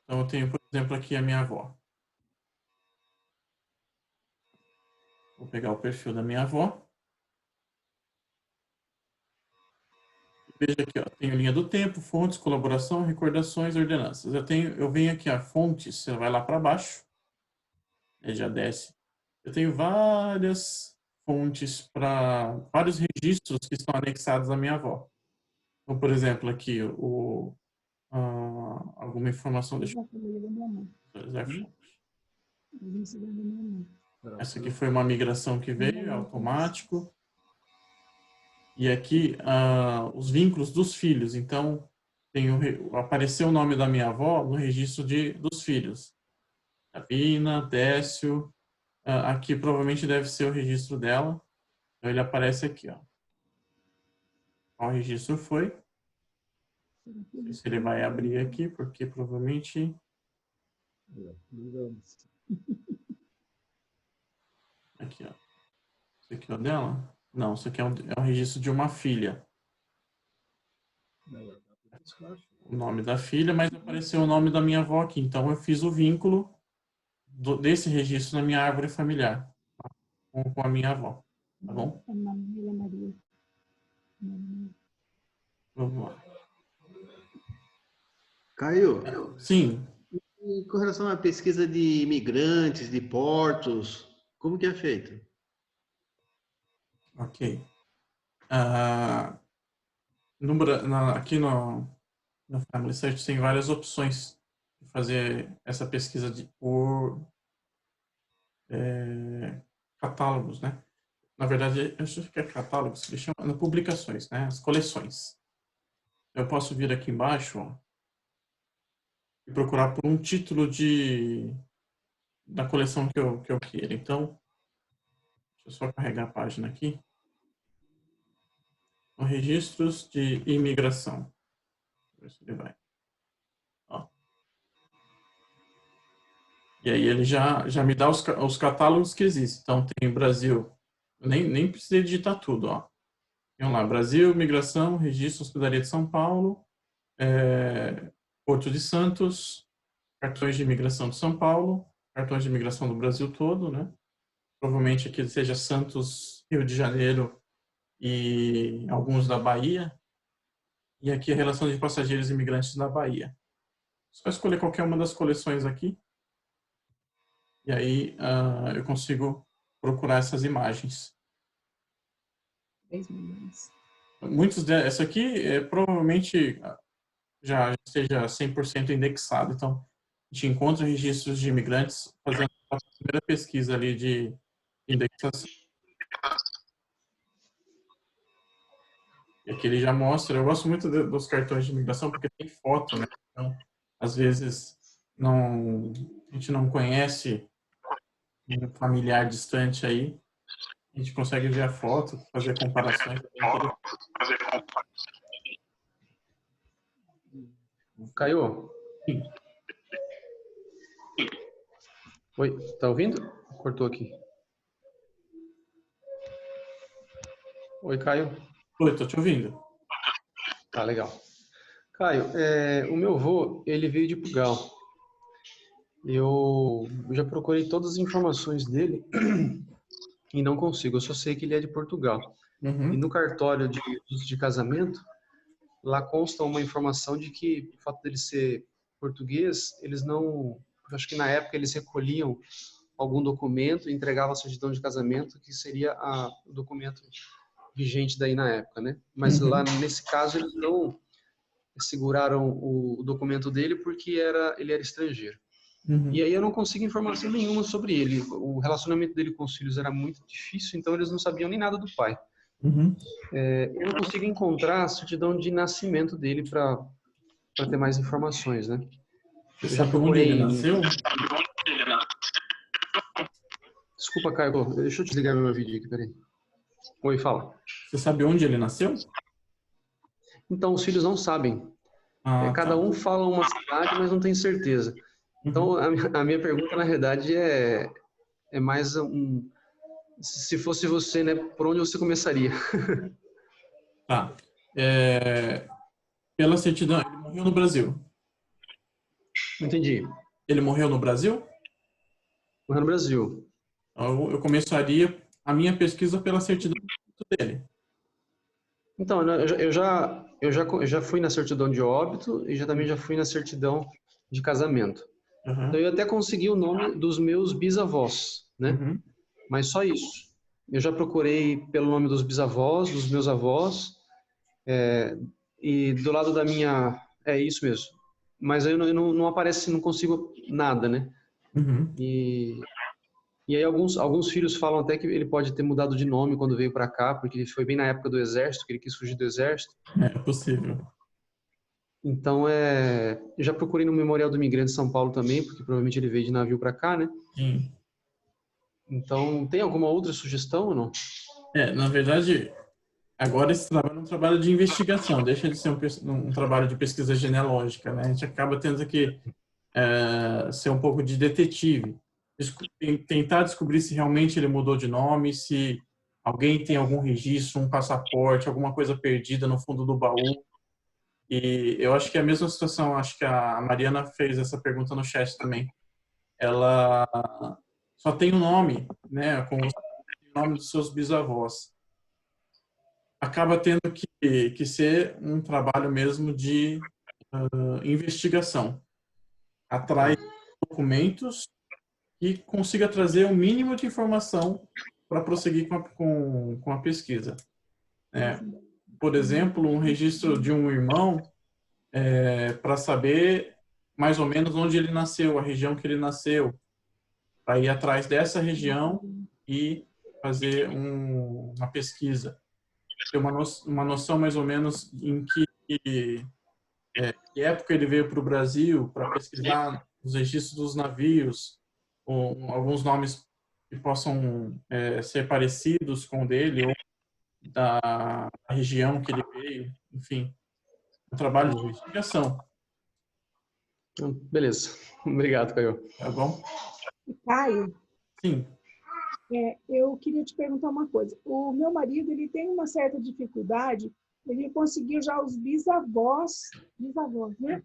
Então, eu tenho, por exemplo, aqui a minha avó. Vou pegar o perfil da minha avó. Veja aqui, ó, tenho linha do tempo, fontes, colaboração, recordações, ordenanças. Eu venho aqui a fontes, você vai lá para baixo, já desce. Eu tenho várias fontes para vários registros que estão anexados à minha avó. Então, por exemplo, aqui alguma informação. Deixa eu... Essa aqui foi uma migração que veio, é automático. E aqui os vínculos dos filhos. Então, apareceu o nome da minha avó no registro dos filhos. Davina, Décio. Aqui provavelmente deve ser o registro dela. Então, ele aparece aqui, ó. Qual registro foi? Não sei se ele vai abrir aqui, porque provavelmente... Aqui, ó. Esse aqui é o dela? Não, isso aqui é um registro de uma filha. O nome da filha, mas apareceu o nome da minha avó aqui. Então, eu fiz o vínculo desse registro na minha árvore familiar, tá? Com a minha avó. Tá bom? Vamos lá. Caio? Sim. E com relação à pesquisa de imigrantes, de portos, como que é feito? Ok. Aqui no Family Search tem várias opções de fazer essa pesquisa por catálogos, né? Na verdade, eu acho que é catálogos, eles chamam de publicações, né? As coleções. Eu posso vir aqui embaixo, ó, e procurar por um título da coleção que eu queira. Então, deixa eu só carregar a página aqui. Registros de imigração. Ver se ele vai. Ó. E aí ele já me dá os catálogos que existem. Então tem Brasil. Eu nem precisei digitar tudo, ó. Vamos lá, Brasil, migração, registro, hospedaria de São Paulo, Porto de Santos, cartões de imigração de São Paulo, cartões de imigração do Brasil todo, né? Provavelmente aqui seja Santos, Rio de Janeiro e alguns da Bahia. E aqui a relação de passageiros e imigrantes da Bahia. Só escolher qualquer uma das coleções aqui. E aí eu consigo procurar essas imagens. 10 milhões. Essa aqui provavelmente já esteja 100% indexado. Então, a gente encontra registros de imigrantes fazendo a primeira pesquisa ali de indexação. E aqui ele já mostra, eu gosto muito dos cartões de imigração porque tem foto, né? Então, às vezes, a gente não conhece um familiar distante aí, a gente consegue ver a foto, fazer comparações. Caio? Sim. Oi, tá ouvindo? Cortou aqui. Oi, Caio? Oi, tô te ouvindo. Tá, legal. Caio, o meu avô, ele veio de Portugal. Eu já procurei todas as informações dele e não consigo. Eu só sei que ele é de Portugal. Uhum. E no cartório de casamento, lá consta uma informação de que, o fato dele ser português, eles não... Acho que na época eles recolhiam algum documento e entregavam a certidão de casamento, que seria o documento vigente daí na época, né? Mas lá, nesse caso, eles não seguraram o documento dele porque ele era estrangeiro. E aí eu não consigo informação nenhuma sobre ele. O relacionamento dele com os filhos era muito difícil, então eles não sabiam nem nada do pai. Eu não consigo encontrar a certidão de nascimento dele para ter mais informações, né? Você sabe onde ele nasceu? Desculpa, Caio. Deixa eu desligar meu vídeo aqui, peraí. Oi, fala. Você sabe onde ele nasceu? Então, os filhos não sabem. Cada um fala uma cidade, mas não tem certeza. Então, a minha pergunta, na verdade, é mais se fosse você, né, por onde você começaria? Tá. Pela certidão, ele morreu no Brasil. Entendi. Ele morreu no Brasil? Morreu no Brasil. Então, eu começaria a minha pesquisa pela certidão dele. Então, eu já fui na certidão de óbito e também já fui na certidão de casamento. Então, eu até consegui o nome dos meus bisavós, né? Mas só isso. Eu já procurei pelo nome dos bisavós, dos meus avós, e do lado da minha... É isso mesmo. Mas aí não aparece, não consigo nada, né? E aí alguns filhos falam até que ele pode ter mudado de nome quando veio para cá, porque foi bem na época do exército, que ele quis fugir do exército. É possível. Então, eu já procurei no Memorial do Imigrante de São Paulo também, porque provavelmente ele veio de navio para cá, né? Sim. Então, tem alguma outra sugestão ou não? Na verdade, Agora esse trabalho é um trabalho de investigação, deixa de ser um trabalho de pesquisa genealógica, né? A gente acaba tendo que ser um pouco de detetive, tentar descobrir se realmente ele mudou de nome, se alguém tem algum registro, um passaporte, alguma coisa perdida no fundo do baú. E eu acho que é a mesma situação, acho que a Mariana fez essa pergunta no chat também. Ela só tem o nome, né, com o nome dos seus bisavós. Acaba tendo que ser um trabalho mesmo de investigação. Atrás de documentos e consiga trazer o mínimo de informação para prosseguir com a pesquisa. Por exemplo, um registro de um irmão para saber mais ou menos onde ele nasceu, a região que ele nasceu, para ir atrás dessa região e fazer uma pesquisa. Ter uma noção mais ou menos em que época ele veio para o Brasil, para pesquisar os registros dos navios, ou alguns nomes que possam ser parecidos com o dele, ou da região que ele veio, enfim. Um trabalho de investigação. Beleza. Obrigado, Caio. Tá bom? Caio? Sim. Eu queria te perguntar uma coisa. O meu marido, ele tem uma certa dificuldade, ele conseguiu já os bisavós, né?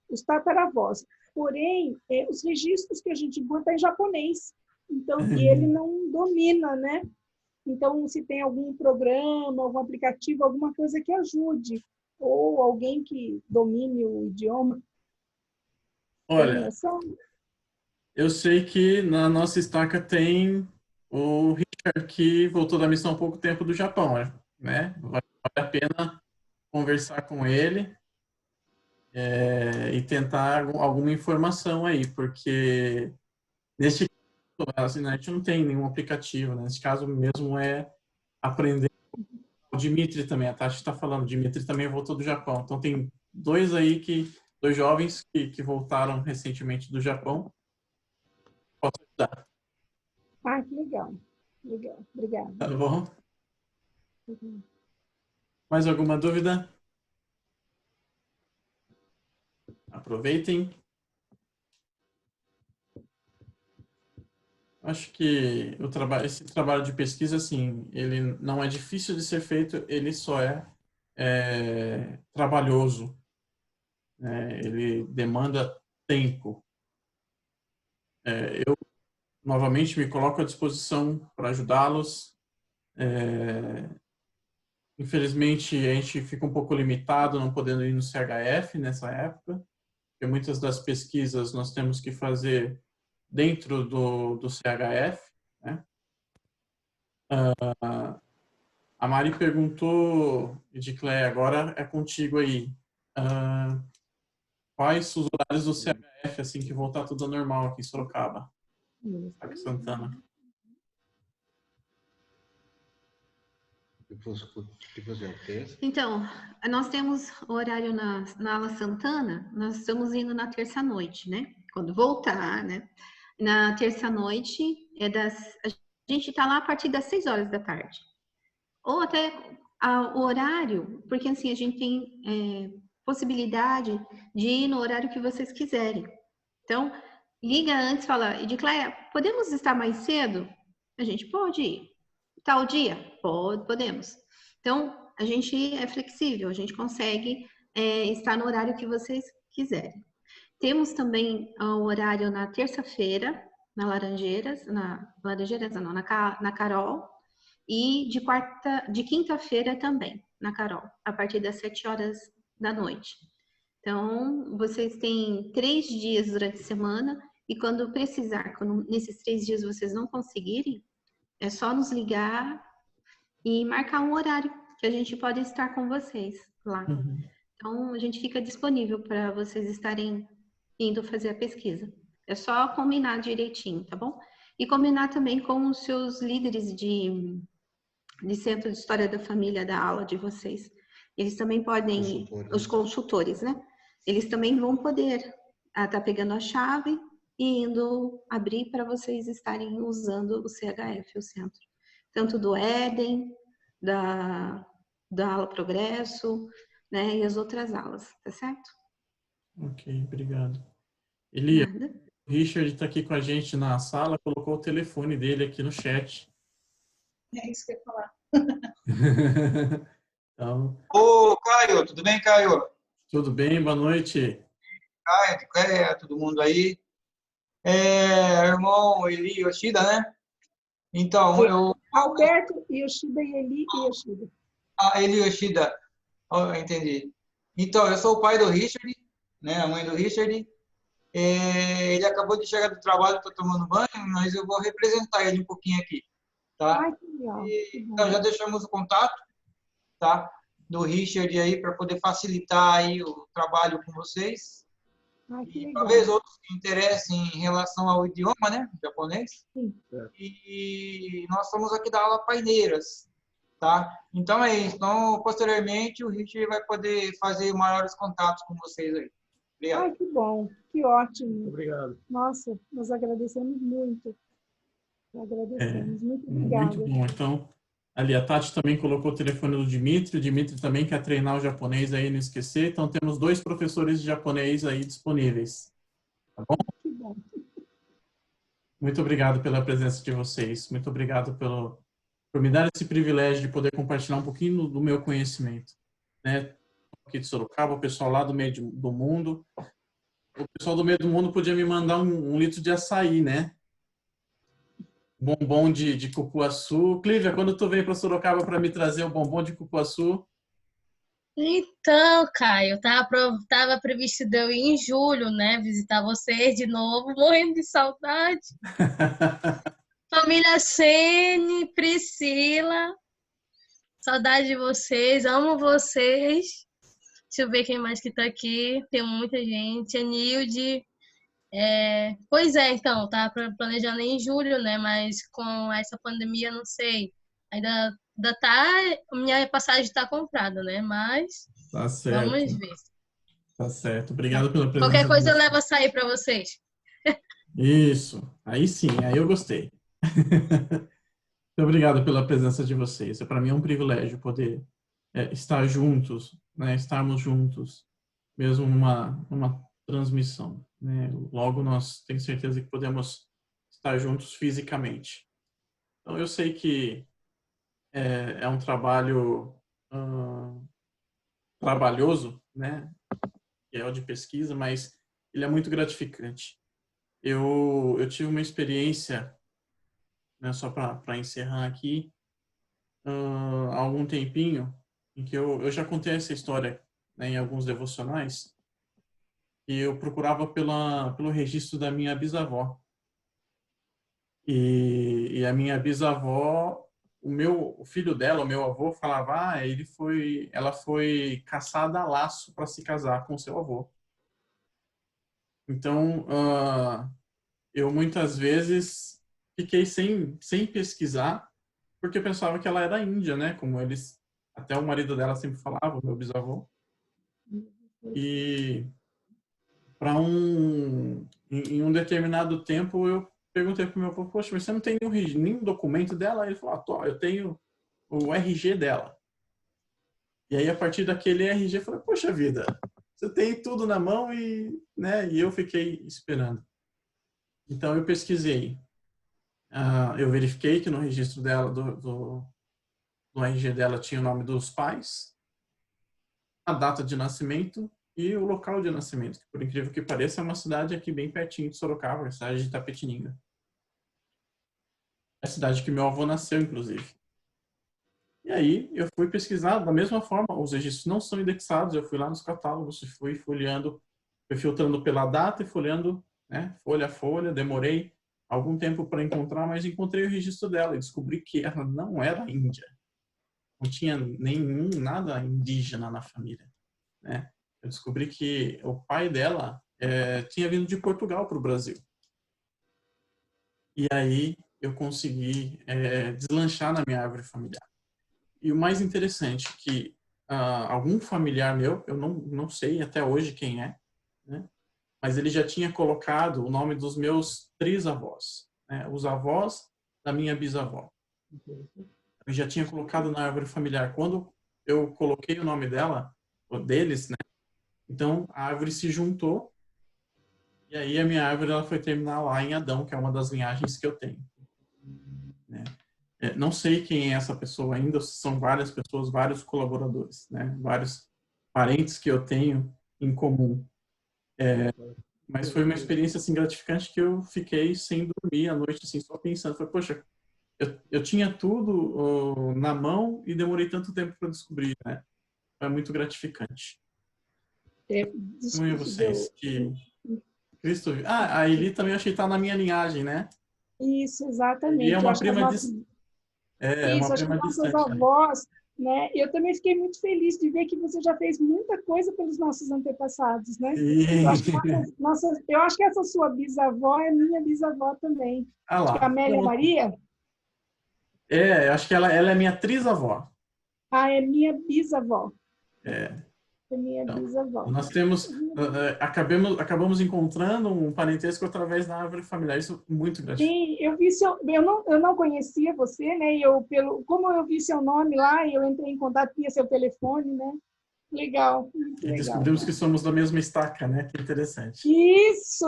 Os tataravós. Porém, os registros que a gente encontra é em japonês. Então, e ele não domina, né? Então, se tem algum programa, algum aplicativo, alguma coisa que ajude, ou alguém que domine o idioma. Olha, eu sei que na nossa estaca tem o Richard, que voltou da missão há pouco tempo do Japão, né? Vale a pena conversar com ele e tentar alguma informação aí, porque neste caso, assim, a gente não tem nenhum aplicativo, né? Nesse caso mesmo é aprender. O Dimitri também, a Tati está falando, o Dimitri também voltou do Japão. Então tem dois jovens que voltaram recentemente do Japão. Posso ajudar. Ah, que legal. Legal, obrigada. Tá bom? Mais alguma dúvida? Aproveitem. Acho que esse trabalho de pesquisa, assim, ele não é difícil de ser feito, ele só é trabalhoso. Ele demanda tempo. Eu, novamente, me coloco à disposição para ajudá-los. Infelizmente, a gente fica um pouco limitado, não podendo ir no CHF nessa época, porque muitas das pesquisas nós temos que fazer dentro do CHF, né? A Mari perguntou, Ediclé, agora é contigo aí. Quais os horários do CHF, assim que voltar tudo ao normal aqui em Sorocaba? Aqui em Santana. Então, nós temos o horário na ala Santana, nós estamos indo na terça-noite, né? Quando voltar, né? Na terça-noite, a gente está lá a partir das 6 horas da tarde. Ou até o horário, porque assim, a gente tem possibilidade de ir no horário que vocês quiserem. Então, liga antes e fala, Edicléia, podemos estar mais cedo? A gente pode ir. Tal dia? Podemos. Então, a gente é flexível, a gente consegue estar no horário que vocês quiserem. Temos também o horário na terça-feira, na Carol, e de quinta-feira também, na Carol, a partir das 7 horas da noite. Então, vocês têm 3 dias durante a semana, e quando precisar, quando nesses 3 dias vocês não conseguirem, é só nos ligar e marcar um horário que a gente pode estar com vocês lá. Então, a gente fica disponível para vocês estarem indo fazer a pesquisa. É só combinar direitinho, tá bom? E combinar também com os seus líderes de Centro de História da Família da aula de vocês. Eles também podem, os consultores, né? Eles também vão poder estar pegando a chave e indo abrir para vocês estarem usando o CHF, o centro. Tanto do Éden, da aula Progresso, né, e as outras aulas, tá certo? Ok, obrigado. Elia, o Richard está aqui com a gente na sala, colocou o telefone dele aqui no chat. É isso que eu ia falar. Então, Ô, Caio, tudo bem, Caio? tudo bem? Boa noite. Caio, todo mundo aí? Irmão Eli Yoshida, né? Então, eu... Alberto Yoshida e Eli Yoshida. Ah, Eli Yoshida. Oh, entendi. Então, eu sou o pai do Richard, né? A mãe do Richard. Ele acabou de chegar do trabalho, estou tomando banho, mas eu vou representar ele um pouquinho aqui, tá? Ai, que legal. Então, já deixamos o contato, tá? Do Richard aí, para poder facilitar aí o trabalho com vocês. Ai, que legal. Talvez outros se interessem em relação ao idioma, né? Japonês. Sim. E nós somos aqui da aula Paineiras, tá? Então é isso. Então, posteriormente, o Richard vai poder fazer maiores contatos com vocês aí. Obrigado. Ai, que bom. Que ótimo. Obrigado. Nossa, nós agradecemos muito. Agradecemos. Muito obrigada. Muito bom. Então, ali a Tati também colocou o telefone do Dimitri. O Dimitri também quer treinar o japonês aí, não esquecer. Então, temos 2 professores de japonês aí disponíveis. Tá bom? Que bom. Muito obrigado pela presença de vocês. Muito obrigado por me dar esse privilégio de poder compartilhar um pouquinho do meu conhecimento, né? Aqui de Sorocaba, o pessoal lá do meio do mundo. O pessoal do meio do mundo podia me mandar um litro de açaí, né? Bombom de cupuaçu. Clívia, quando tu vem para Sorocaba para me trazer o bombom de cupuaçu? Então, Caio, tava previsto de eu ir em julho, né? Visitar vocês de novo, morrendo de saudade. Família Sene, Priscila, saudade de vocês, amo vocês. Deixa eu ver quem mais que tá aqui. Tem muita gente. A Nilde. Pois é, então, tá planejando em julho, né? Mas com essa pandemia, não sei. Ainda tá. Minha passagem tá comprada, né? Mas Tá certo. vamos ver. Tá certo. Obrigado pela presença. Qualquer coisa eu levo açaí para vocês. Isso. Aí sim, aí eu gostei. Muito obrigado pela presença de vocês. Para mim é um privilégio poder estar juntos, né? Estarmos juntos, mesmo numa transmissão, né? Logo nós tenho certeza que podemos estar juntos fisicamente. Então eu sei que é um trabalho trabalhoso, né? Que é o de pesquisa, mas ele é muito gratificante. Eu tive uma experiência, né, só para encerrar aqui, há algum tempinho, em que eu já contei essa história, né, em alguns devocionais, e eu procurava pelo registro da minha bisavó. E a minha bisavó, o filho dela, o meu avô, falava, ela foi caçada a laço para se casar com seu avô. Então, eu muitas vezes fiquei sem pesquisar, porque eu pensava que ela era índia, né? Como até o marido dela sempre falava, o meu bisavô. E em um determinado tempo, eu perguntei para o meu avô, poxa, mas você não tem nenhum documento dela? Ele falou, eu tenho o RG dela. E aí, a partir daquele RG, eu falei, poxa vida, você tem tudo na mão e eu fiquei esperando. Então, eu pesquisei. Eu verifiquei que no registro dela, do RG dela, tinha o nome dos pais, a data de nascimento e o local de nascimento, que, por incrível que pareça, é uma cidade aqui bem pertinho de Sorocaba, a cidade de Itapetininga. É a cidade que meu avô nasceu, inclusive. E aí, eu fui pesquisar da mesma forma, os registros não são indexados, eu fui lá nos catálogos, fui folheando, fui filtrando pela data e folheando, né, folha a folha, demorei algum tempo para encontrar, mas encontrei o registro dela e descobri que ela não era índia. Não tinha nada indígena na família, né? Eu descobri que o pai dela tinha vindo de Portugal para o Brasil. E aí eu consegui deslanchar na minha árvore familiar. E o mais interessante é que algum familiar meu, eu não sei até hoje quem é, né? Mas ele já tinha colocado o nome dos meus trisavós, né? Os avós da minha bisavó. Eu já tinha colocado na árvore familiar. Quando eu coloquei o nome dela, ou deles, né? Então, a árvore se juntou, e aí a minha árvore ela foi terminar lá em Adão, que é uma das linhagens que eu tenho. Né? Não sei quem é essa pessoa ainda, são várias pessoas, vários colaboradores, né? Vários parentes que eu tenho em comum. Mas foi uma experiência assim, gratificante que eu fiquei sem dormir à noite, assim, só pensando. Falei, poxa, eu tinha tudo na mão e demorei tanto tempo para descobrir, né? Foi muito gratificante. Como é vocês? Que Cristo... a Eli também eu achei que tá na minha linhagem, né? Isso, exatamente. E é uma acho que prima nossas... uma acho que prima nossas distante. avós, né? Eu também fiquei muito feliz de ver que você já fez muita coisa pelos nossos antepassados, né? Sim. Eu acho que essa sua bisavó é minha bisavó também. Ah acho que lá. é a Amélia Maria. Eu acho que ela é minha trisavó. Ah, é minha bisavó. É minha bisavó. Nós temos, acabamos encontrando um parentesco através da árvore familiar. Isso é muito gratificante. Sim, eu não conhecia você, né? Como eu vi seu nome lá, eu entrei em contato, tinha seu telefone, né? Legal. E descobrimos que somos da mesma estaca, né? Que interessante. Isso!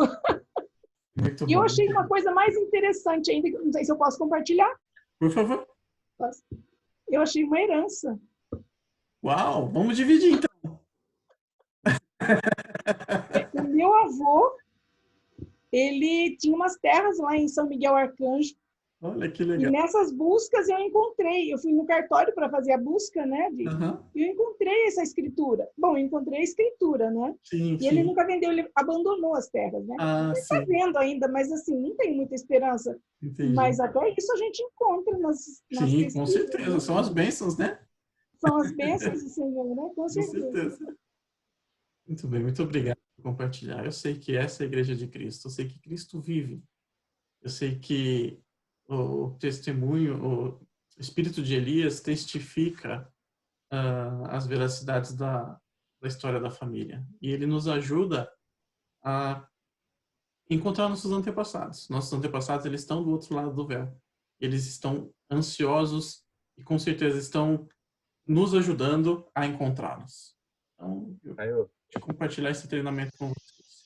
Muito E bom. eu achei uma coisa mais interessante ainda, não sei se eu posso compartilhar. Por favor. Eu achei uma herança. Uau! Vamos dividir, então. O meu avô, ele tinha umas terras lá em São Miguel Arcanjo. Olha que legal. E nessas buscas eu fui no cartório para fazer a busca, né? E eu encontrei essa escritura. Bom, eu encontrei a escritura, né? Sim, e ele nunca vendeu, ele abandonou as terras, né? Ele está vendo ainda, mas assim, não tem muita esperança. Entendi. Mas até isso a gente encontra nas pesquisas. Com certeza. São as bênçãos, né? São as bênçãos do Senhor, né? Com certeza. Muito bem, muito obrigado por compartilhar. Eu sei que essa é a Igreja de Cristo. Eu sei que Cristo vive. Eu sei que o testemunho, o espírito de Elias testifica as veracidades da história da família. E ele nos ajuda a encontrar nossos antepassados. Nossos antepassados, eles estão do outro lado do véu. Eles estão ansiosos e com certeza estão nos ajudando a encontrá-los. Então, eu quero compartilhar esse treinamento com vocês.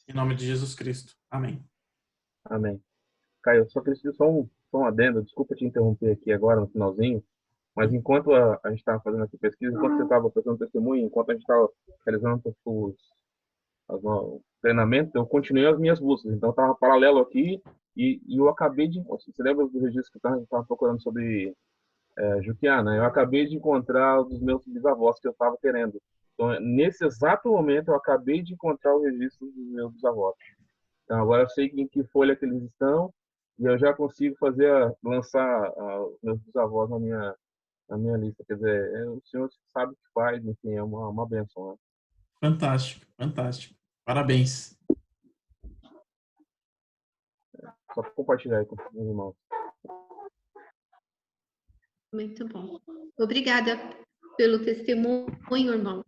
Em nome de Jesus Cristo. Amém. Amém. Caio, só preciso só um adendo, desculpa te interromper aqui agora no finalzinho, mas enquanto a gente estava fazendo essa pesquisa, enquanto você estava prestando testemunho, enquanto a gente estava realizando os treinamentos, eu continuei as minhas buscas. Então, eu estava paralelo aqui e eu acabei de... Você lembra do registro que a gente estava procurando sobre Jutiana? Eu acabei de encontrar os meus bisavós que eu estava querendo. Então, nesse exato momento, eu acabei de encontrar o registro dos meus bisavós. Então, agora eu sei em que folha que eles estão e eu já consigo lançar os meus bisavós na minha lista. Quer dizer, o Senhor sabe o que faz, enfim, é uma bênção. Né? Fantástico, fantástico. Parabéns. Só para compartilhar aí com os meus irmãos. Muito bom. Obrigada pelo testemunho, irmão.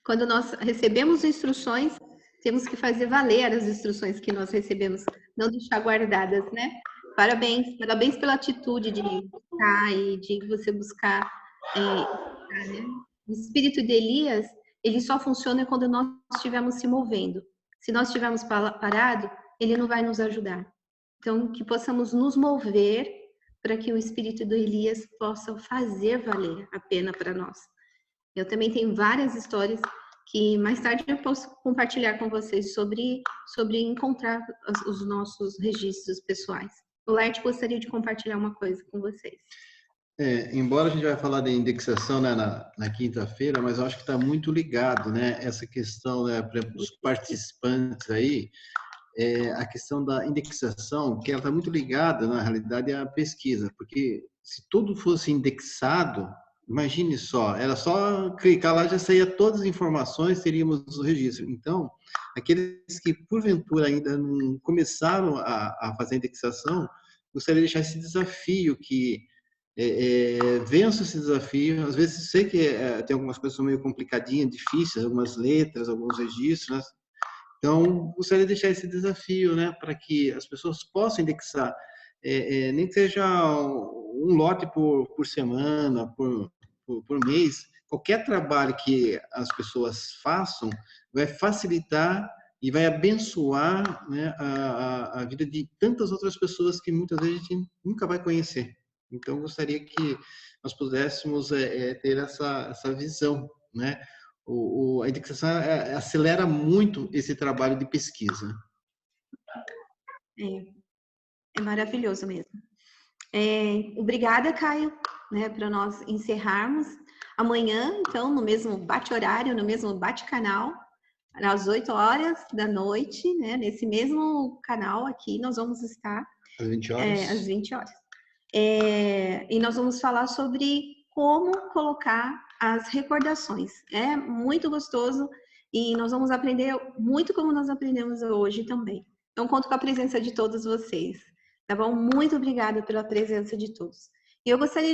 Quando nós recebemos instruções, temos que fazer valer as instruções que nós recebemos, não deixar guardadas, né? Parabéns, parabéns pela atitude de buscar e de você buscar. Né? O espírito de Elias, ele só funciona quando nós estivermos se movendo. Se nós estivermos parado, ele não vai nos ajudar. Então, que possamos nos mover para que o espírito de Elias possa fazer valer a pena para nós. Eu também tenho várias histórias que mais tarde eu posso compartilhar com vocês sobre encontrar os nossos registros pessoais. O Laerte gostaria de compartilhar uma coisa com vocês. Embora a gente vai falar de indexação, né, na quinta-feira, mas eu acho que está muito ligado, né, essa questão, né, para os participantes aí, a questão da indexação, que ela está muito ligada, na realidade, à pesquisa, porque se tudo fosse indexado, imagine só, era só clicar lá, já saía todas as informações, teríamos o registro. Então, aqueles que, porventura, ainda não começaram a fazer a indexação, gostaria de deixar esse desafio, que vença esse desafio. Às vezes, sei que tem algumas coisas meio complicadinhas, difíceis, algumas letras, alguns registros, né? Então, gostaria de deixar esse desafio, né, para que as pessoas possam indexar, nem que seja um lote por semana, por mês, qualquer trabalho que as pessoas façam vai facilitar e vai abençoar, né, a vida de tantas outras pessoas que muitas vezes a gente nunca vai conhecer. Então, eu gostaria que nós pudéssemos ter essa visão, né? A indexação acelera muito esse trabalho de pesquisa. É maravilhoso mesmo. Obrigada, Caio, né, para nós encerrarmos. Amanhã, então, no mesmo bate-horário, no mesmo bate-canal, às 8 horas da noite, né, nesse mesmo canal aqui, nós vamos estar... Às 20 horas. Às 20 horas. E nós vamos falar sobre como colocar as recordações. É muito gostoso e nós vamos aprender muito como nós aprendemos hoje também. Então, conto com a presença de todos vocês. Tá bom? Muito obrigada pela presença de todos. E eu gostaria